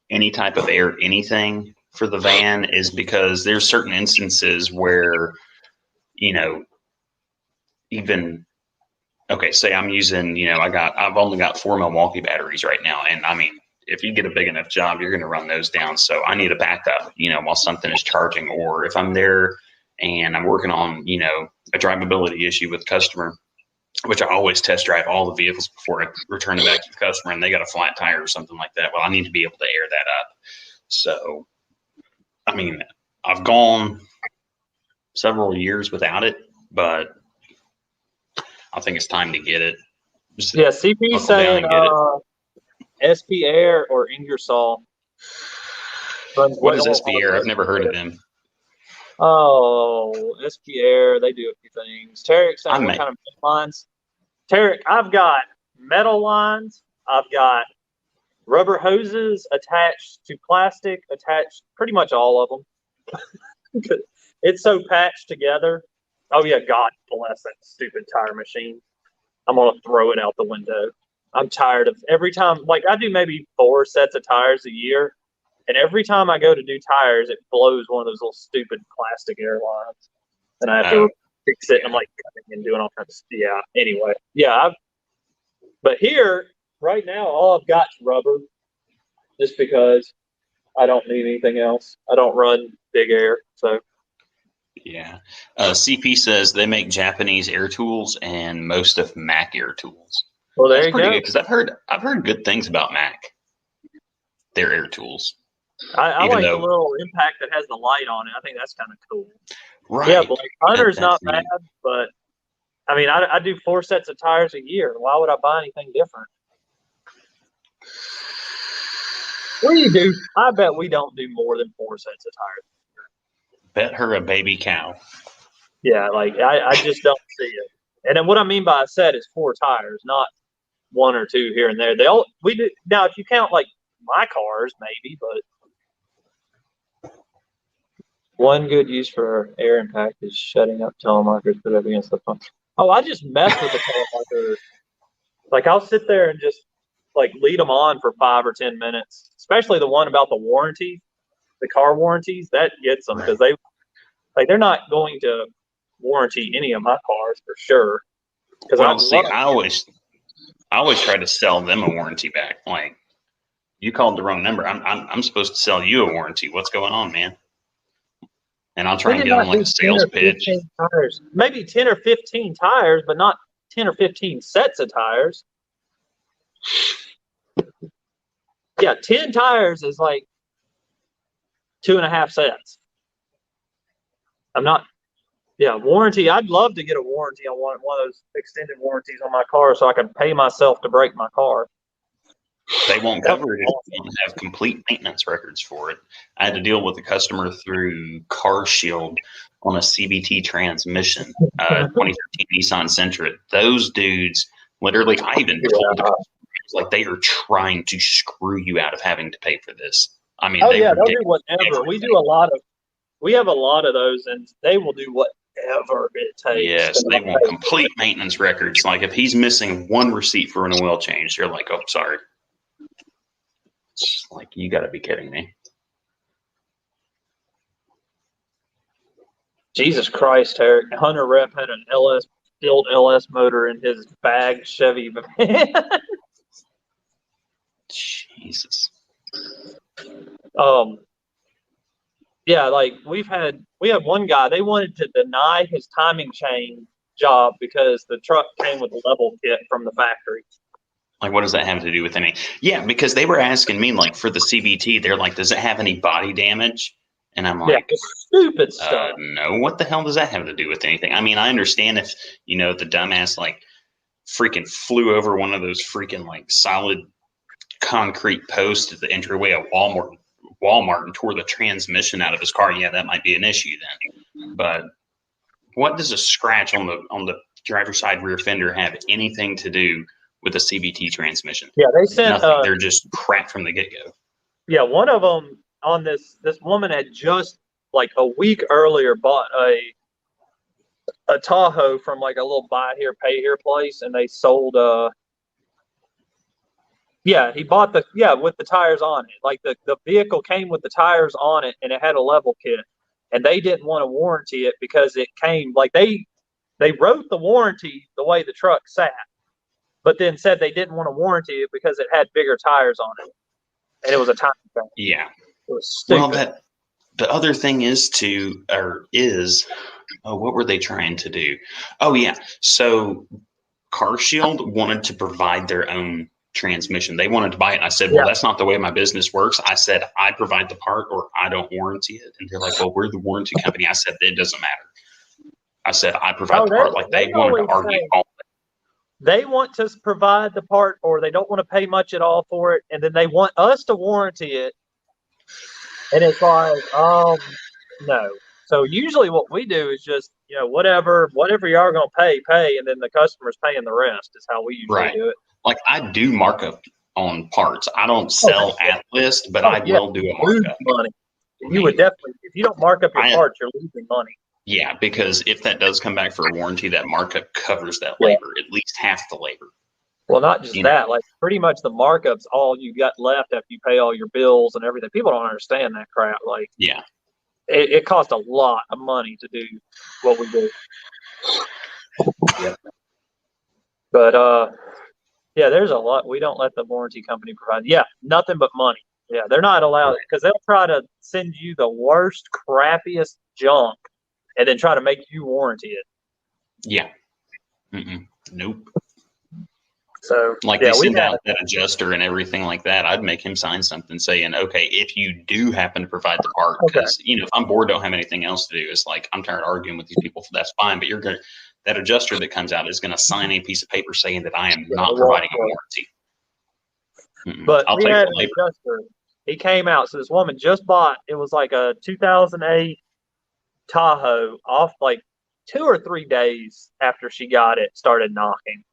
any type of air, anything for the van is because there's certain instances where, say I'm using, I've only got 4 Milwaukee batteries right now. And I mean, if you get a big enough job, you're going to run those down. So I need a backup, while something is charging, or if I'm there and I'm working on, a drivability issue with the customer, which I always test drive all the vehicles before I return it back to the customer, and they got a flat tire or something like that. Well, I need to be able to air that up. So, I mean, I've gone several years without it, but I think it's time to get it. CP saying SP Air or Ingersoll. What is SP Air? I've never heard of them. Oh, SP Air, they do a few things. Tarek saying what kind of lines? Tarek, I've got metal lines. I've got rubber hoses attached to plastic, attached pretty much all of them. It's so patched together. Oh yeah, God bless that stupid tire machine. I'm going to throw it out the window. I'm tired of every time, like I do maybe 4 sets of tires a year. And every time I go to do tires, it blows one of those little stupid plastic airlines. And I have to fix it. And I'm like cutting and doing all kinds of stuff. Yeah. Anyway. Yeah. But here, right now, all I've got is rubber. Just because I don't need anything else. I don't run big air. So. Yeah. CP says they make Japanese air tools and most of Mac air tools. Well, there you go. Because I've heard good things about Mac. Their air tools. I like the little impact that has the light on it. I think that's kind of cool. Right. Yeah, Blake Hunter's not bad, but I mean, I do 4 sets of tires a year. Why would I buy anything different? What do you do? I bet we don't do more than 4 sets of tires. Bet her a baby cow. Yeah, like I just don't see it. And then what I mean by a set is 4 tires, not 1 or 2 here and there. We do now. If you count like my cars, maybe, but one good use for air impact is shutting up telemarketers put up against the phone. Oh, I just mess with the telemarketer. Like I'll sit there and just like lead them on for 5 or 10 minutes, especially the one about the warranty, the car warranties. That gets them because they're not going to warranty any of my cars for sure. Because I always try to sell them a warranty back. Like, you called the wrong number. I'm supposed to sell you a warranty. What's going on, man? And I'll try and get them like a sales pitch. Tires. Maybe 10 or 15 tires, but not 10 or 15 sets of tires. Yeah, 10 tires is like 2.5 sets. Warranty. I'd love to get a warranty on one of those extended warranties on my car so I can pay myself to break my car. They won't cover it if you don't have complete maintenance records for it. I had to deal with a customer through CarShield on a CVT transmission, 2013 Nissan Sentra. Those dudes, literally, I even told the customer, like, they are trying to screw you out of having to pay for this. I mean, they'll do whatever. We have a lot of those, and they will do whatever it takes. Yes, they want complete maintenance records. Like, if he's missing one receipt for an oil change, they're like, oh, sorry. It's like, you got to be kidding me. Jesus Christ, Eric. Hunter Rep had an built LS motor in his bag Chevy van. Jesus. Yeah, like we had one guy, they wanted to deny his timing chain job because the truck came with a level kit from the factory. Like, what does that have to do with anything? Yeah, because they were asking me, like, for the CVT, they're like, does it have any body damage? And I'm like, stupid stuff. No, what the hell does that have to do with anything? I mean, I understand if, the dumbass, like, freaking flew over one of those freaking, like, solid concrete posts at the entryway of Walmart and tore the transmission out of his car. Yeah, that might be an issue then. But what does a scratch on the driver's side rear fender have anything to do with a CVT transmission? Yeah, they sent. They're just crap from the get-go. Yeah, one of them on this woman had just like a week earlier bought a Tahoe from like a little buy here pay here place, and they sold. He bought with the tires on it. Like the vehicle came with the tires on it, and it had a level kit, and they didn't want to warranty it because it came like they wrote the warranty the way the truck sat, but then said they didn't want to warranty it because it had bigger tires on it, and it was a time thing. Yeah, it was stupid. Well, the other thing is what were they trying to do? Oh yeah, so CarShield wanted to provide their own transmission. They wanted to buy it, and I said, well, that's not the way my business works. I said, I provide the part or I don't warranty it. And they're like, well, we're the warranty company. I said, it doesn't matter. I said, I provide the part. Like, they wanted to argue all that. They want to provide the part, or they don't want to pay much at all for it, and then they want us to warranty it. And it's like, no. So usually what we do is just, whatever y'all are going to pay, and then the customer's paying the rest is how we usually do it. Like, I do markup on parts. I don't sell at list, but I will do a markup. Money. You would definitely, if you don't mark up your parts, you're losing money. Yeah, because if that does come back for a warranty, that markup covers that labor, at least half the labor. Well, not just that, like pretty much the markup's all you got left after you pay all your bills and everything. People don't understand that crap. Like, yeah, it costs a lot of money to do what we do. Yeah. But, there's a lot. We don't let the warranty company provide. Yeah, nothing but money. Yeah, they're not allowed because they'll try to send you the worst, crappiest junk and then try to make you warranty it. Yeah. Nope. So, like, they send out that adjuster and everything like that. I'd make him sign something saying, okay, if you do happen to provide the part, because, if I'm bored, don't have anything else to do, it's like, I'm tired of arguing with these people. That's fine, but that adjuster that comes out is going to sign a piece of paper saying that I am Yeah, not they providing a won't. warranty. But I'll we take had the an labor. adjuster. He came out. So this woman just bought, it was like a 2008 Tahoe off like 2 or 3 days after she got it, started knocking.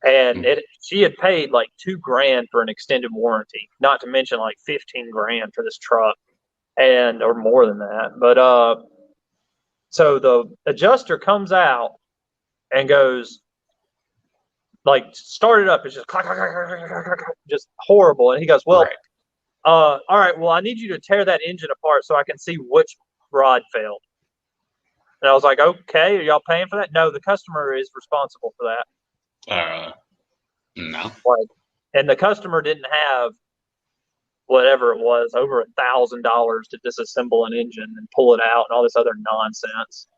And she had paid like $2,000 for an extended warranty, not to mention like $15,000 for this truck, or more than that. But so the adjuster comes out and goes, like, start it up. It's just clack, clack, clack, clack, clack, clack, clack, just horrible. And he goes, well, Right. all right, well, I need you to tear that engine apart so I can see which rod failed. And I was like, okay, are y'all paying for that? No, the customer is responsible for that. No. Like, and the customer didn't have whatever it was, over $1,000 to disassemble an engine and pull it out and all this other nonsense.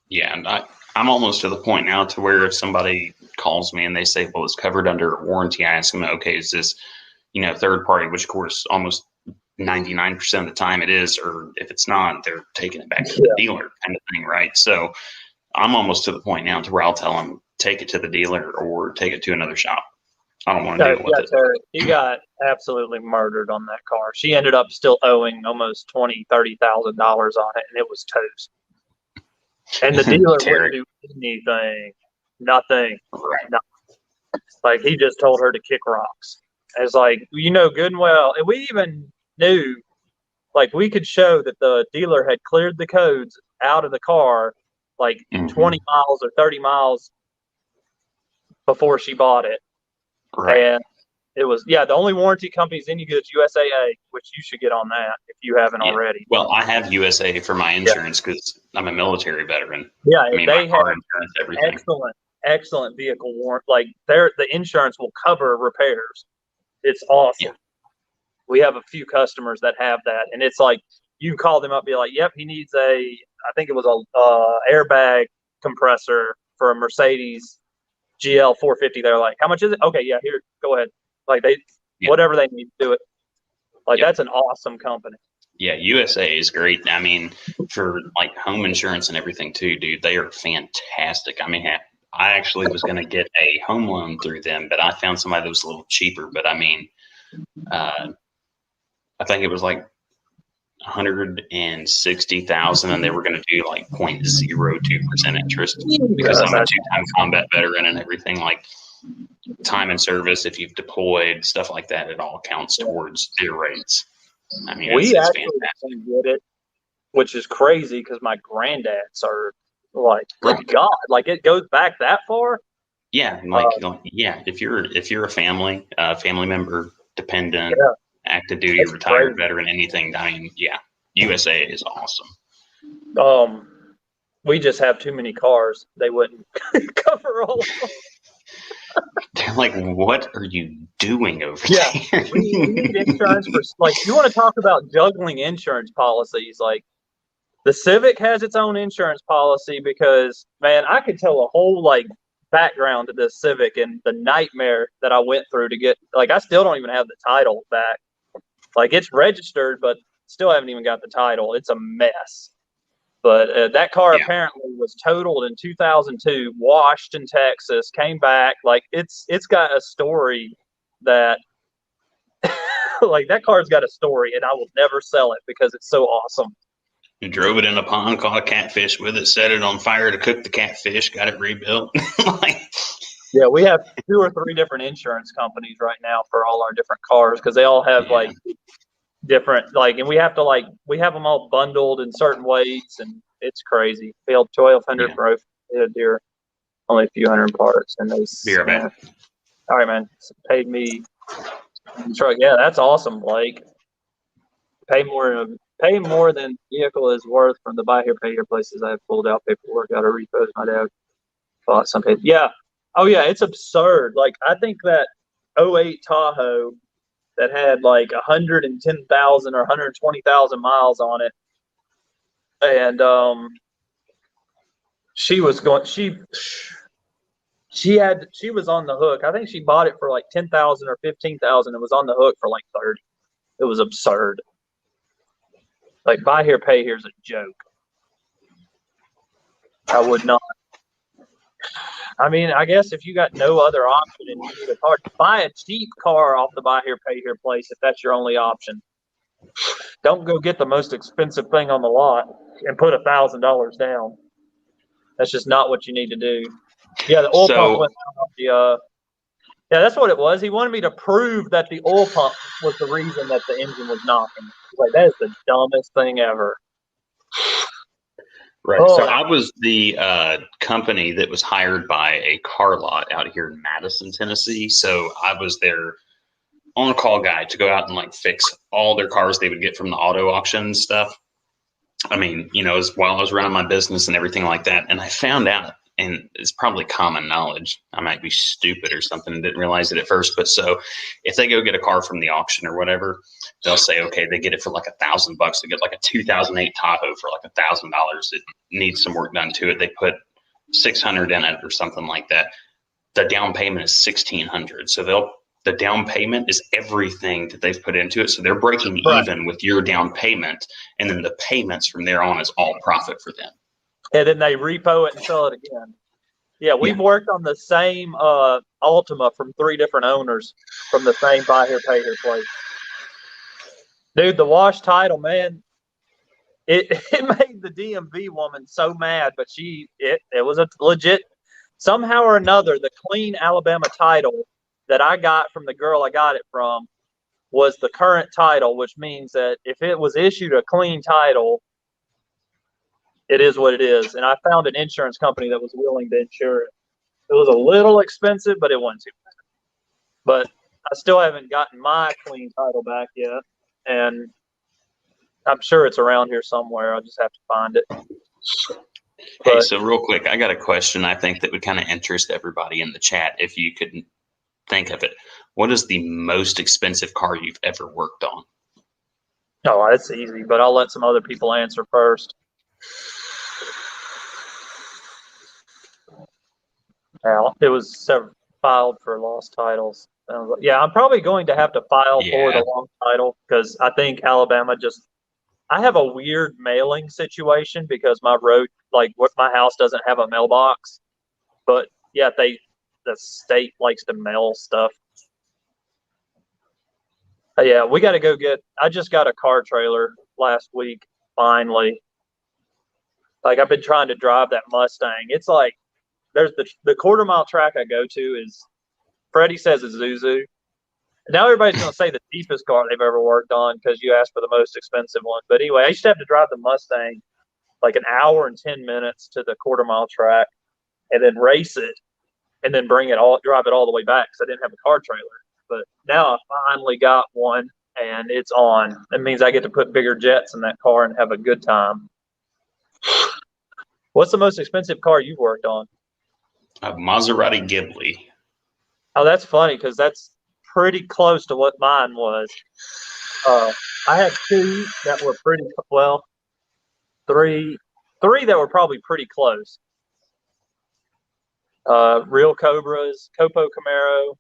Yeah, and I'm almost to the point now to where if somebody calls me and they say, well, it's covered under a warranty, I ask them, okay, is this, third party, which of course almost 99% of the time it is, or if it's not, they're taking it back to the dealer kind of thing, right? So I'm almost to the point now to where I'll tell them, take it to the dealer or take it to another shop. I don't want to deal with it. He got absolutely murdered on that car. She ended up still owing almost $20,000-$30,000 on it, and it was toast. And the dealer wouldn't do anything, nothing. Right. Nothing. Like, he just told her to kick rocks. It's like, good and well, and we even knew, like, we could show that the dealer had cleared the codes out of the car like 20 miles or 30 miles before she bought it. Right. And it was, the only warranty company is any good is USAA, which you should get on that if you haven't already. Well, I have USA for my insurance because I'm a military veteran. Yeah, I mean, they my car have insurance, everything. excellent vehicle warranty. Like, the insurance will cover repairs. It's awesome. Yeah. We have a few customers that have that, and it's like, you call them up, be like, yep, he needs I think it was a airbag compressor for a Mercedes GL 450. They're like, how much is it? Okay, yeah, here, go ahead. Like, whatever they need to do it. Like, that's an awesome company. Yeah, USA is great. I mean, for like home insurance and everything too, dude, they are fantastic. I mean, I actually was going to get a home loan through them, but I found somebody that was a little cheaper. But I mean, I think it was like 160,000, and they were going to do like 0.02% interest because I'm a 2-time combat veteran and everything, like time and service. If you've deployed, stuff like that, it all counts towards their rates. I mean, we it's actually fantastic. get it, which is crazy because my granddads are like, good God, like, it goes back that far. Yeah, if you're a family member, dependent, active duty, retired veteran, anything. I mean, USA is awesome. We just have too many cars. They wouldn't cover all of them. They're like, what are you doing over there? We need insurance for, like, you want to talk about juggling insurance policies. Like, the Civic has its own insurance policy because, man, I could tell a whole, like, background to this Civic and the nightmare that I went through to get, like, I still don't even have the title back. Like, it's registered, but still haven't even got the title. It's a mess. But that car apparently was totaled in 2002, washed in Texas, came back. Like, it's got a story that, like, that car's got a story, and I will never sell it because it's so awesome. You drove it in a pond, caught a catfish with it, set it on fire to cook the catfish, got it rebuilt. Yeah, we have 2 or 3 different insurance companies right now for all our different cars because they all have like different, like, and we have them all bundled in certain weights, and it's crazy. Failed 1,200 broke a deer, only a few hundred parts, and they. Be right back. All right, man. Paid me. Truck. Yeah, that's awesome, Blake. Pay more than vehicle is worth from the buy here, pay here places. I have pulled out paperwork out of repos. My dad bought some paper. Yeah. Oh yeah, it's absurd. Like, I think that 08 Tahoe that had like 110,000 or 120,000 miles on it, and she was on the hook. I think she bought it for like 10,000 or 15,000 and was on the hook for like 30. It was absurd. Like, buy here, pay here is a joke. I would not. I mean, I guess if you got no other option and you need a car, buy a cheap car off the buy here, pay here place if that's your only option. Don't go get the most expensive thing on the lot and put $1,000 down. That's just not what you need to do. Yeah, the oil pump went out. Yeah, that's what it was. He wanted me to prove that the oil pump was the reason that the engine was knocking. He's like, that is the dumbest thing ever. Right. Oh, so I was the company that was hired by a car lot out here in Madison, Tennessee. So I was their on-call guy to go out and like fix all their cars they would get from the auto auction stuff. I mean, you know, while I was running my business and everything like that. And I found out, and it's probably common knowledge, I might be stupid or something and didn't realize it at first. But so if they go get a car from the auction or whatever, they'll say, okay, they get it for like $1,000. They get like a 2008 Tahoe for like $1,000. It needs some work done to it. They put 600 in it or something like that. The down payment is 1,600. So the down payment is everything that they've put into it. So they're breaking even with your down payment. And then the payments from there on is all profit for them. And then they repo it and sell it again. Yeah, we've worked on the same Altima from 3 different owners from the same buy here, pay here place. Dude, the wash title, man, it made the DMV woman so mad, but it was a legit, somehow or another, the clean Alabama title that I got from the girl I got it from was the current title, which means that if it was issued a clean title, it is what it is. And I found an insurance company that was willing to insure it. It was a little expensive, but it wasn't too bad. But I still haven't gotten my clean title back yet. And I'm sure it's around here somewhere. I'll just have to find it. Hey, so real quick, I got a question I think that would kind of interest everybody in the chat if you could think of it. What is the most expensive car you've ever worked on? Oh, that's easy, but I'll let some other people answer first. It was filed for lost titles. Yeah, I'm probably going to have to file for the long title because I think Alabama I have a weird mailing situation because my road, like my house doesn't have a mailbox, but yeah, the state likes to mail stuff. Yeah, we got to go I just got a car trailer last week, finally. Like I've been trying to drive that Mustang. It's like, there's the quarter-mile track I go to is, Freddie says it's Zuzu. Now everybody's going to say the cheapest car they've ever worked on because you asked for the most expensive one. But anyway, I used to have to drive the Mustang like an hour and 10 minutes to the quarter-mile track and then race it and then drive it all the way back because I didn't have a car trailer. But now I finally got one and it's on. That means I get to put bigger jets in that car and have a good time. What's the most expensive car you've worked on? A Maserati Ghibli. Oh, that's funny because that's pretty close to what mine was. I had 2 that were pretty well, 3 that were probably pretty close. Real Cobras, Copo Camaro.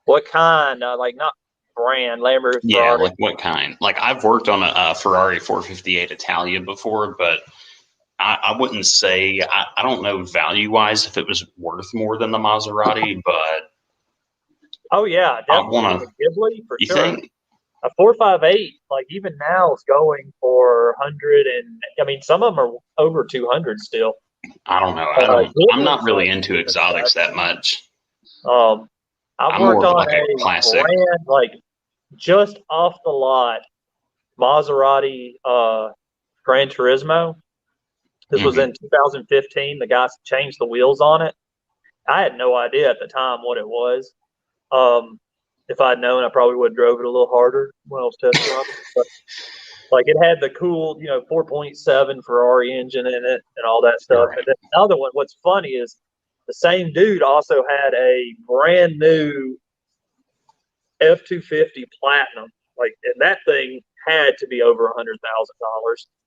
What kind? Like not brand, Lamborghini. Yeah, Ferrari. Like what kind? Like I've worked on a Ferrari 458 Italia before, but I wouldn't say, I don't know value-wise if it was worth more than the Maserati, but oh yeah, definitely. Ghibli for sure. Think? A 458, like even now, is going for 100, and I mean some of them are over 200 still. I don't know. I'm not really into exotics that much. I've worked on like a classic brand, like just off the lot Maserati Gran Turismo. This was in 2015. The guy changed the wheels on it. I had no idea at the time what it was. If I'd known, I probably would have drove it a little harder when I was testing driving. But like it had the cool, 4.7 Ferrari engine in it and all that stuff. Right. And then another one, what's funny is the same dude also had a brand new F-250 Platinum. Like, and that thing had to be over $100,000.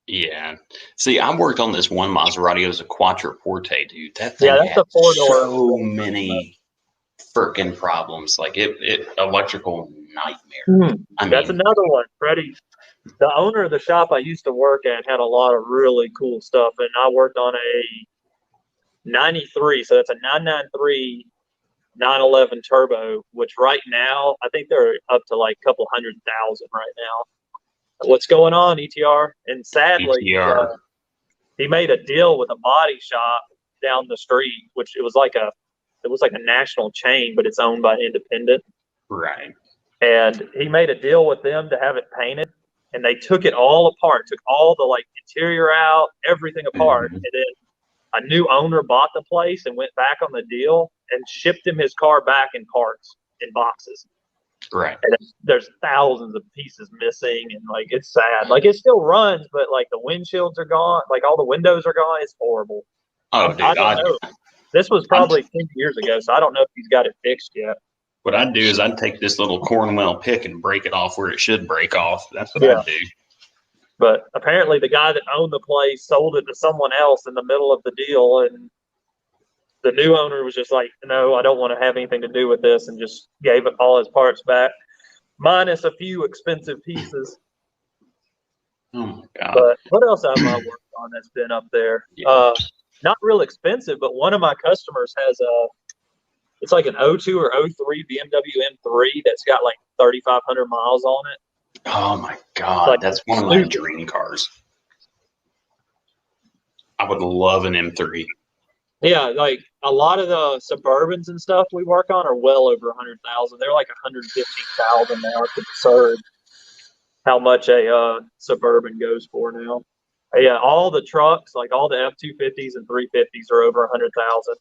Yeah. See, I worked on this one Maserati. It was a Quattroporte, dude. That thing that's had a 4-door. So many freaking problems. Like it electrical nightmare. I That's mean, another one. Freddie, the owner of the shop I used to work at, had a lot of really cool stuff, and I worked on a 93, so that's a 993 911 turbo, which right now I think they're up to like a couple 100,000 right now. What's going on, ETR? And sadly, ETR. he made a deal with a body shop down the street, which it was like a national chain, but it's owned by an independent. Right. And he made a deal with them to have it painted, and they took it all apart, took all the like interior out, everything apart, and then a new owner bought the place and went back on the deal and shipped him his car back in parts in boxes. Right. And there's thousands of pieces missing, and like it's sad. Like it still runs, but like the windshields are gone, like all the windows are gone. It's horrible. Oh, dude, I don't know. This was probably 10 years ago, so I don't know if he's got it fixed yet. What I'd do is I'd take this little Cornwell pick and break it off where it should break off. That's what I'd do. But apparently the guy that owned the place sold it to someone else in the middle of the deal, and the new owner was just like, no, I don't want to have anything to do with this, and just gave it all his parts back, minus a few expensive pieces. Oh my God. But what else have I worked on that's been up there? Yeah. Not real expensive, but one of my customers has it's like an 02 or 03 BMW M3 that's got like 3,500 miles on it. Oh my God. Like, that's one of my dream cars. I would love an M3. Yeah, like a lot of the Suburbans and stuff we work on are well over 100,000. They're like 115,000 now. It's absurd how much a Suburban goes for now. Yeah, all the trucks, like all the F-250s and 350s, are over 100,000.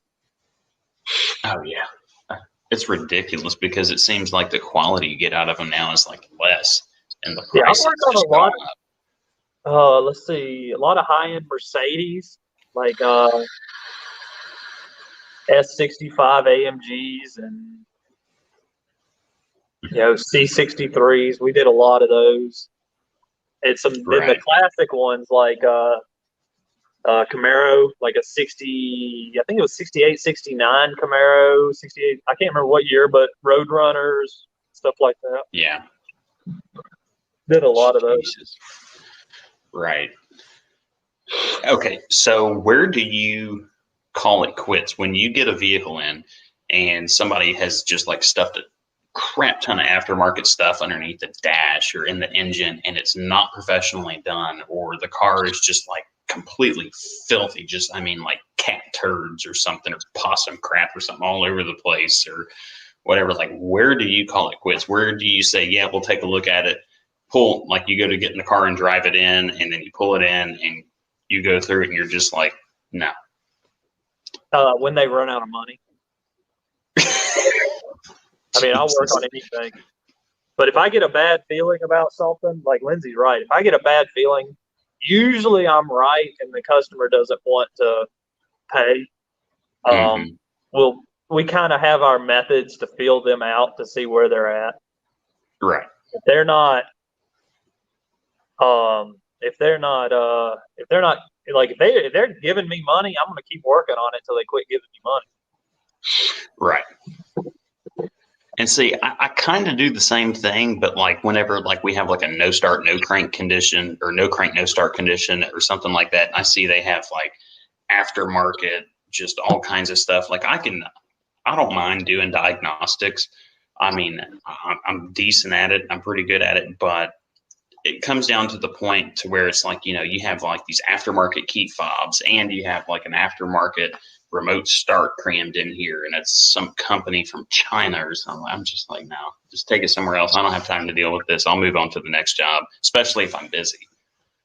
Oh yeah, it's ridiculous because it seems like the quality you get out of them now is like less, and the price I've worked on a lot. Let's see, a lot of high-end Mercedes, like S65 AMGs and C63s. We did a lot of those. And some then the classic ones like Camaro, like a 60, I think it was 68, 69 Camaro, 68. I can't remember what year, but Roadrunners, stuff like that. Yeah. Did a lot of those. Right. Okay. So where do you call it quits when you get a vehicle in and somebody has just like stuffed a crap ton of aftermarket stuff underneath the dash or in the engine and it's not professionally done, or the car is just like completely filthy, just I mean like cat turds or something, or possum crap or something all over the place or whatever? Like, where do you call it quits? Where do you say, yeah, we'll take a look at it, pull, like you go to get in the car and drive it in, and then you pull it in and you go through it and you're just like, no. When they run out of money. I mean, I'll work on anything. But if I get a bad feeling about something, like Lindsay's right, if I get a bad feeling, usually I'm right and the customer doesn't want to pay. We kind of have our methods to feel them out to see where they're at. Right. If they're not like if they're giving me money, I'm going to keep working on it until they quit giving me money. Right. And see, I kind of do the same thing, but like whenever like we have like a no start, no crank condition, or no crank, no start condition or something like that, and I see they have like aftermarket, just all kinds of stuff. Like I don't mind doing diagnostics. I mean, I'm decent at it. I'm pretty good at it, but it comes down to the point to where it's like, you have like these aftermarket key fobs and you have like an aftermarket remote start crammed in here, and it's some company from China or something. I'm just like, no, just take it somewhere else. I don't have time to deal with this. I'll move on to the next job, especially if I'm busy.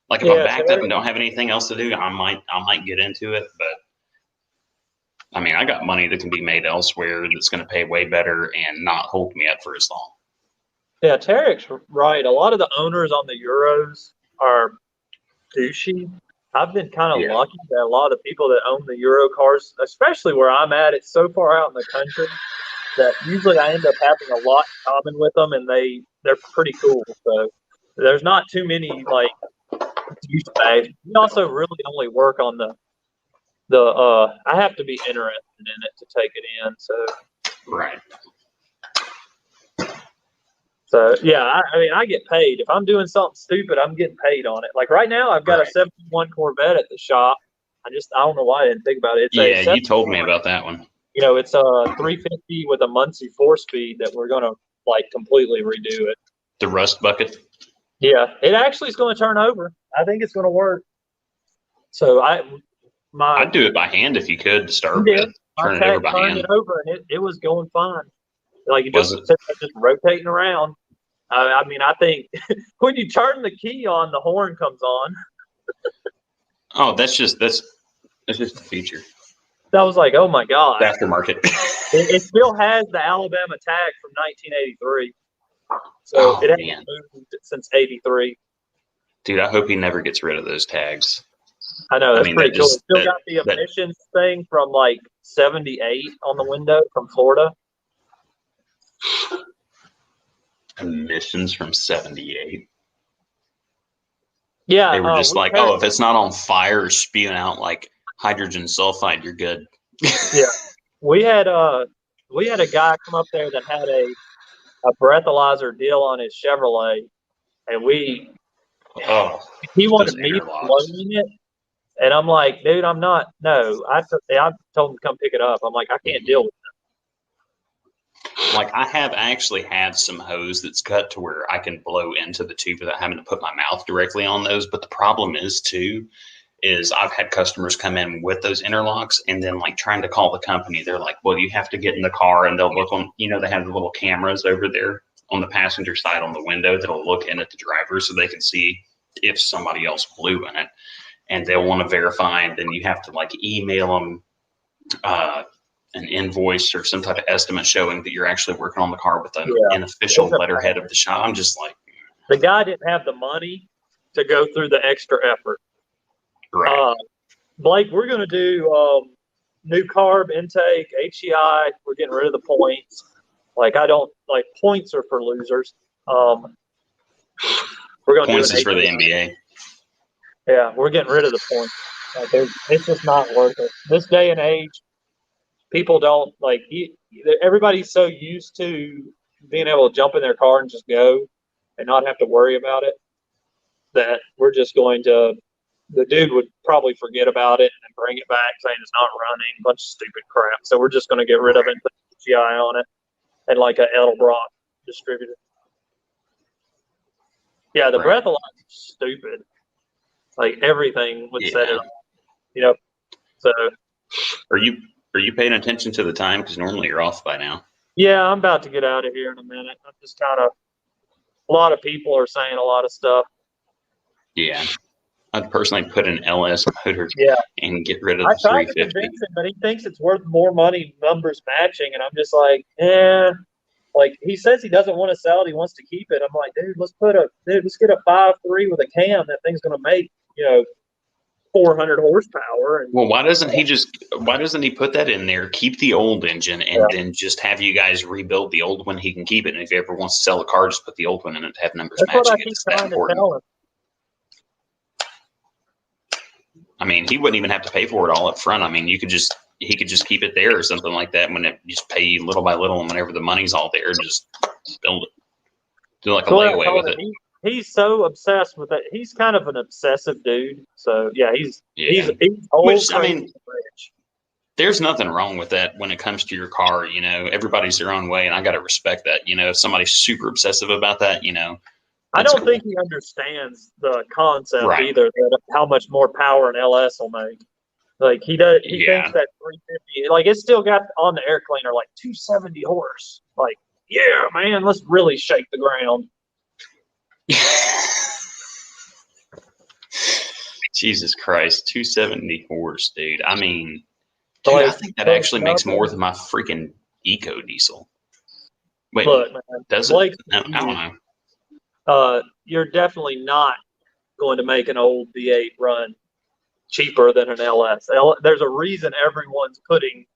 Like if I'm backed up and don't have anything else to do, I might get into it. But I mean, I got money that can be made elsewhere that's going to pay way better and not hold me up for as long. Yeah, Tarek's right. A lot of the owners on the Euros are douchey. I've been kind of lucky that a lot of the people that own the Euro cars, especially where I'm at, it's so far out in the country that usually I end up having a lot in common with them, and they're pretty cool. So there's not too many like douchebags. We also really only work on the I have to be interested in it to take it in. So Right. So yeah, I mean, I get paid if I'm doing something stupid. I'm getting paid on it. Like right now, I've got a Right. 71 Corvette at the shop. I don't know why I didn't think about it. It's Yeah, a you told me about that one. it's a 350 with a Muncie 4-speed that we're gonna like completely redo it. The rust bucket. Yeah, it actually is going to turn over. I think it's going to work. So I'd do it by hand if you could to start with. Turn it over by hand. It over and it was going fine. Like it Was just it? just rotating around. I mean, I think when you turn the key on, the horn comes on. Oh, that's just a feature. I was like, oh my god. Aftermarket. It still has the Alabama tag from 1983. So it hasn't moved since '83. Dude, I hope he never gets rid of those tags. I know that's pretty cool. Just, Still got the emissions thing from like '78 on the window from Florida. Emissions from '78. Yeah, they were just like, if it's not on fire or spewing out like hydrogen sulfide, you're good. Yeah, we had a guy come up there that had a breathalyzer deal on his Chevrolet, and he wanted me floating it, and I'm like, dude, I'm not. No, I told him to come pick it up. I'm like, I can't deal with it. Like I have actually had some hose that's cut to where I can blow into the tube without having to put my mouth directly on those. But the problem is I've had customers come in with those interlocks and then like trying to call the company. They're like, well, you have to get in the car and they'll look on, they have the little cameras over there on the passenger side on the window that'll look in at the driver so they can see if somebody else blew in it. And they'll want to verify, and then you have to like email them an invoice or some type of estimate showing that you're actually working on the car with an official letterhead of the shop. I'm just like, the guy didn't have the money to go through the extra effort. Right. Blake, we're going to do new carb intake, HEI. We're getting rid of the points. Like points are for losers. We're going to points is for the NBA. Yeah, we're getting rid of the points. It's just not worth it. This day and age, people don't everybody's so used to being able to jump in their car and just go and not have to worry about it that we're just going to. The dude would probably forget about it and bring it back saying it's not running, a bunch of stupid crap. So we're just going to get rid of it and put GI on it and like a Edelbrock distributor. Yeah, the breathalyzer is stupid. Like everything would set it up. So are you paying attention to the time? Because normally you're off by now. Yeah, I'm about to get out of here in a minute. I'm just a lot of people are saying a lot of stuff. Yeah. I'd personally put an LS motor and get rid of the 350. I tried to convince him, but he thinks it's worth more money, numbers matching, and I'm just like, Like he says he doesn't want to sell it, he wants to keep it. I'm like, dude, let's get a 5.3 with a cam. That thing's gonna make 400 horsepower. Well, why doesn't he put that in there? Keep the old engine and then just have you guys rebuild the old one. He can keep it, and if he ever wants to sell a car, just put the old one in it to have numbers matching. It's that important. I mean, he wouldn't even have to pay for it all up front. I mean, he could just keep it there or something like that. When you just pay little by little, and whenever the money's all there, just build it. Do like a layaway with it. He's so obsessed with it. He's kind of an obsessive dude. So he's old. Which, I mean, there's nothing wrong with that when it comes to your car. Everybody's their own way, and I got to respect that. If somebody's super obsessive about that, I don't think he understands the concept either. That how much more power an LS will make. Like he does. He thinks that 350. Like it's still got on the air cleaner like 270 horse. Like man, let's really shake the ground. Jesus Christ, 270 horse, dude. I mean, dude, I think that actually makes more than my freaking Eco diesel. Wait, look, man, does it? I don't know. You're definitely not going to make an old V8 run cheaper than an LS. There's a reason everyone's putting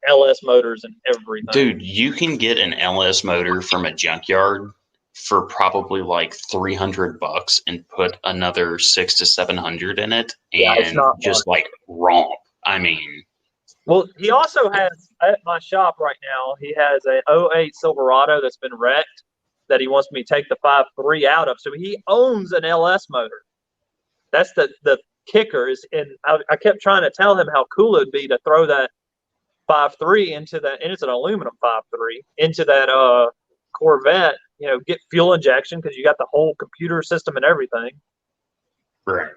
LS motors in everything. Dude, you can get an LS motor from a junkyard for probably like $300 and put another 600 to 700 in it and just like romp. I mean, Well, he also has at my shop right now. He has a '08 Silverado that's been wrecked that he wants me to take the 5.3 out of. So he owns an LS motor. That's the kicker is, and I kept trying to tell him how cool it'd be to throw that 5.3 into that, and it's an aluminum 5.3 into that Corvette. You know, get fuel injection because you got the whole computer system and everything. Right.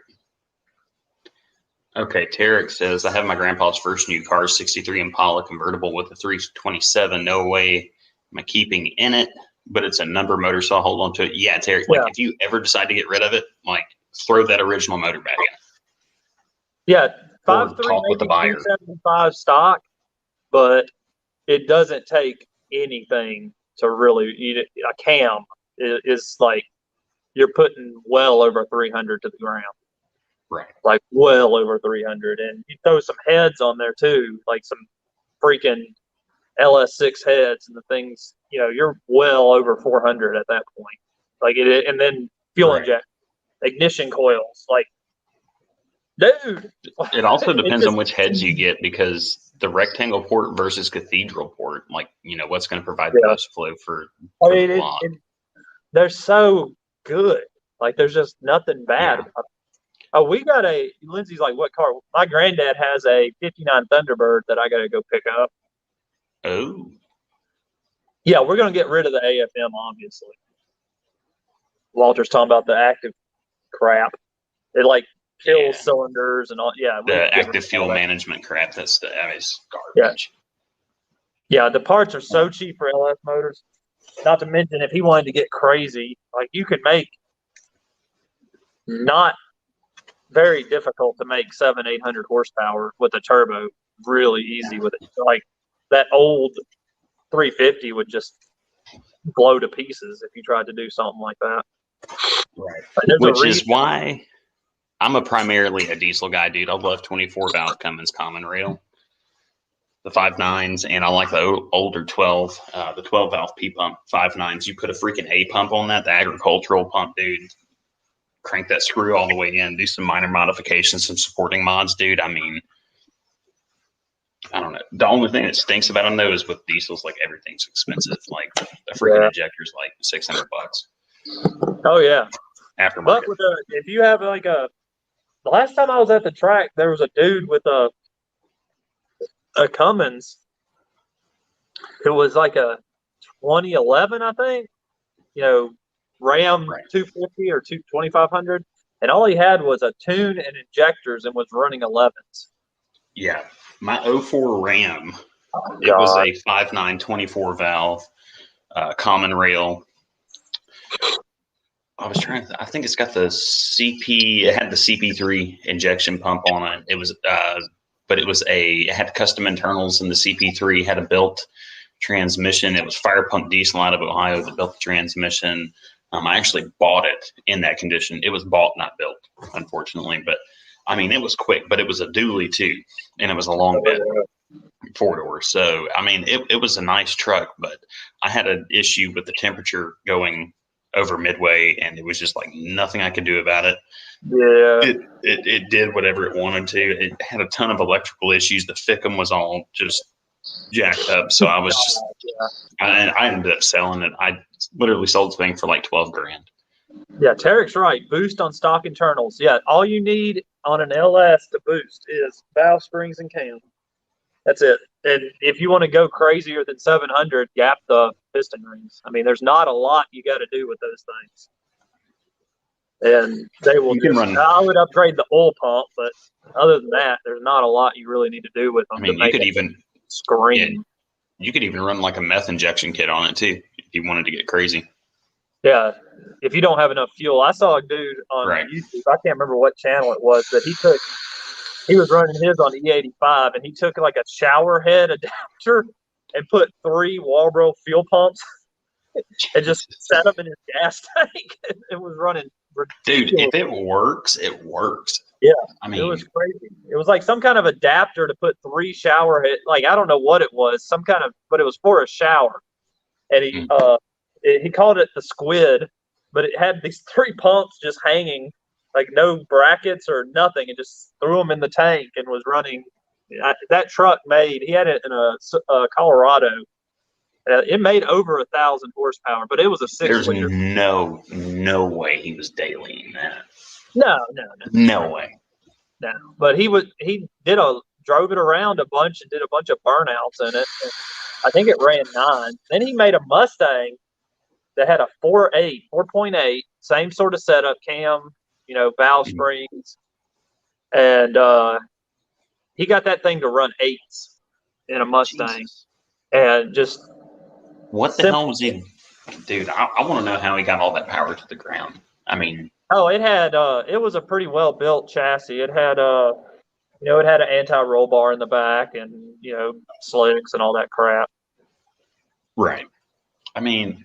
Okay, Tarek says, I have my grandpa's first new car, 63 Impala convertible with a 327. No way am I keeping in it, but it's a number motor, so I'll hold on to it. Yeah, Tarek, like if you ever decide to get rid of it, like throw that original motor back in. Yeah, Or 5.3 talk with the maybe buyer. 275 stock, but it doesn't take anything to really eat it. A cam is like you're putting well over 300 to the ground. Right. Like well over 300. And you throw some heads on there too, like some freaking LS6 heads and the things, you know, you're well over 400 at that point. Like it, and then fuel injection, ignition coils, like, dude. It also depends on just, which heads you get because the rectangle port versus cathedral port, like, you know, what's going to provide the most flow for the lot. They're so good. Like there's just nothing bad about it. Oh, we got Lindsay's like, what car? My granddad has a 59 Thunderbird that I got to go pick up. Oh. Yeah, we're going to get rid of the AFM, obviously. Walter's talking about the active crap. It like kills cylinders and all. Yeah. The active fuel management crap. That is garbage. Yeah, the parts are so cheap for LS motors. Not to mention, if he wanted to get crazy, like you could make not very difficult to make 700-800 horsepower with a turbo really easy with it. Like that old 350 would just blow to pieces if you tried to do something like that. Right. Which is why I'm primarily a diesel guy, dude. I love 24 valve Cummins common rail, the 5.9s, and I like the older 12, the 12 valve P pump 5.9s. You put a freaking A pump on that, the agricultural pump, dude. Crank that screw all the way in, do some minor modifications, some supporting mods, dude. I mean, I don't know. The only thing that stinks about them though is with diesels, like everything's expensive. Like the freaking injector's like $600. Oh yeah. Aftermarket. But with if you have like the last time I was at the track, there was a dude with a Cummins. It was like a 2011, I think. You know, Ram 250 or 2500, and all he had was a tune and injectors and was running 11s. Yeah, my 04 Ram, it was a 5.9 24 valve common rail. I was trying to, I think it's got the CP, it had the CP3 injection pump on it. It was, but it had custom internals, and the CP3 had a built transmission. It was Fire Pump Diesel out of Ohio that built the transmission. I actually bought it in that condition. It was bought, not built, unfortunately. But I mean, it was quick, but it was a dually too, and it was a long bed, 4-door. So I mean, it was a nice truck, but I had an issue with the temperature going over midway, and it was just like nothing I could do about it. Yeah, it did whatever it wanted to. It had a ton of electrical issues. The FICM was all just jacked up. So I was just, I ended up selling it. I literally sold the thing for like $12,000. Yeah, Tarek's right. Boost on stock internals. Yeah, all you need on an LS to boost is valve springs and cam. That's it. And if you want to go crazier than 700, gap the piston rings. I mean, there's not a lot you got to do with those things. And they will I would upgrade the oil pump, but other than that, there's not a lot you really need to do with them. I mean, you could even scream. Yeah, you could even run like a meth injection kit on it too, if you wanted to get crazy. Yeah, if you don't have enough fuel. I saw a dude on YouTube, I can't remember what channel it was, but he was running his on E85, and he took like a shower head adapter and put 3 Walbro fuel pumps and just set them in his gas tank. It was running ridiculous. Dude, if it works, it works. Yeah, I mean, it was crazy. It was like some kind of adapter to put 3 shower head. Like I don't know what it was, but it was for a shower. And he called it the Squid, but it had these 3 pumps just hanging, like no brackets or nothing, and just threw them in the tank and was running, that truck made. He had it in Colorado. It made over 1,000 horsepower, but it was a There's 6-liter. no way he was dailying that. No. No way. No, but he drove it around a bunch and did a bunch of burnouts in it. And I think it ran 9. Then he made a Mustang that had a 4.8, same sort of setup, cam, valve springs, and he got that thing to run 8s in a Mustang, Jesus. and just what the hell was he, dude? I want to know how he got all that power to the ground. I mean, it was a pretty well built chassis. It had it had an anti-roll bar in the back, and slicks and all that crap. Right. I mean,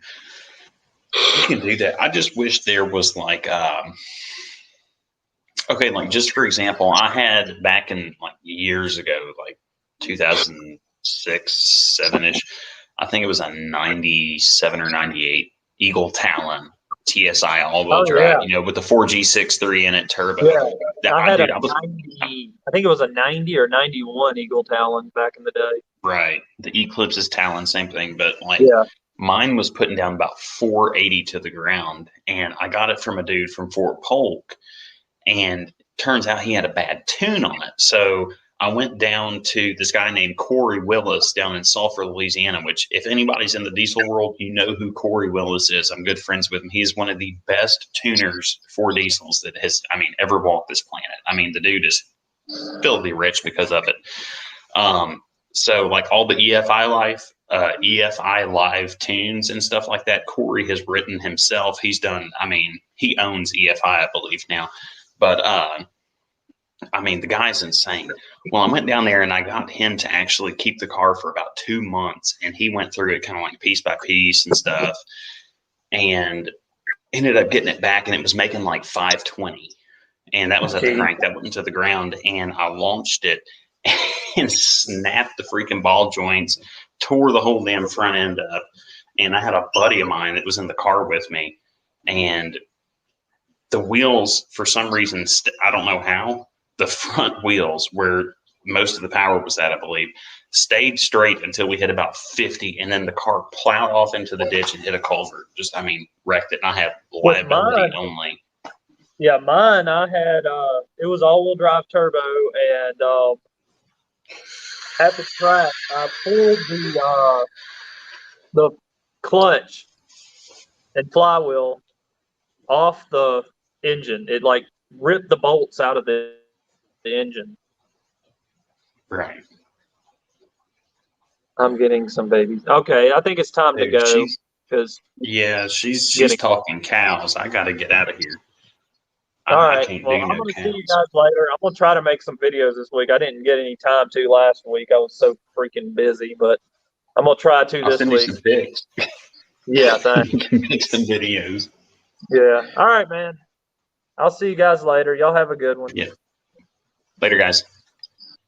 you can do that. I just wish there was like, okay, like just for example, I had back in like years ago, like 2006, 7-ish, I think it was a 97 or 98 Eagle Talon TSI all-wheel drive, with the 4G63 in it turbo. Yeah, I think it was a 90 or 91 Eagle Talon back in the day. Right. The Eclipse's Talon, same thing, but mine was putting down about 480 to the ground, and I got it from a dude from Fort Polk, and turns out he had a bad tune on it. So I went down to this guy named Corey Willis down in Sulphur, Louisiana, which if anybody's in the diesel world, you know who Corey Willis is. I'm good friends with him. He's one of the best tuners for diesels that has, ever walked this planet. The dude is filthy rich because of it. So like all the EFI live tunes and stuff like that, Corey has written himself. He's done, he owns EFI, I believe now, but, the guy's insane. Well, I went down there and I got him to actually keep the car for about 2 months, and he went through it kind of like piece by piece and stuff, and ended up getting it back, and it was making like 520, and that was at the crank that went into the ground, and I launched it and snapped the freaking ball joints, tore the whole damn front end up, and I had a buddy of mine that was in the car with me, and the wheels, for some reason, I don't know how, the front wheels, where most of the power was at, I believe, stayed straight until we hit about 50, and then the car plowed off into the ditch and hit a culvert. Just, wrecked it, and I had liability only. Yeah, mine, I had, it was all-wheel drive turbo, and at the track, I pulled the clutch and flywheel off the engine. It, ripped the bolts out of the engine. Right. I'm getting some babies. Okay, I think it's time to go. She's talking cows. I got to get out of here. All right. I'm going to see you guys later. I'm going to try to make some videos this week. I didn't get any time to last week. I was so freaking busy, but I'm going to try to this week. Some pics. Yeah, thanks. You can make some videos. Yeah. All right, man. I'll see you guys later. Y'all have a good one. Yeah. Later, guys.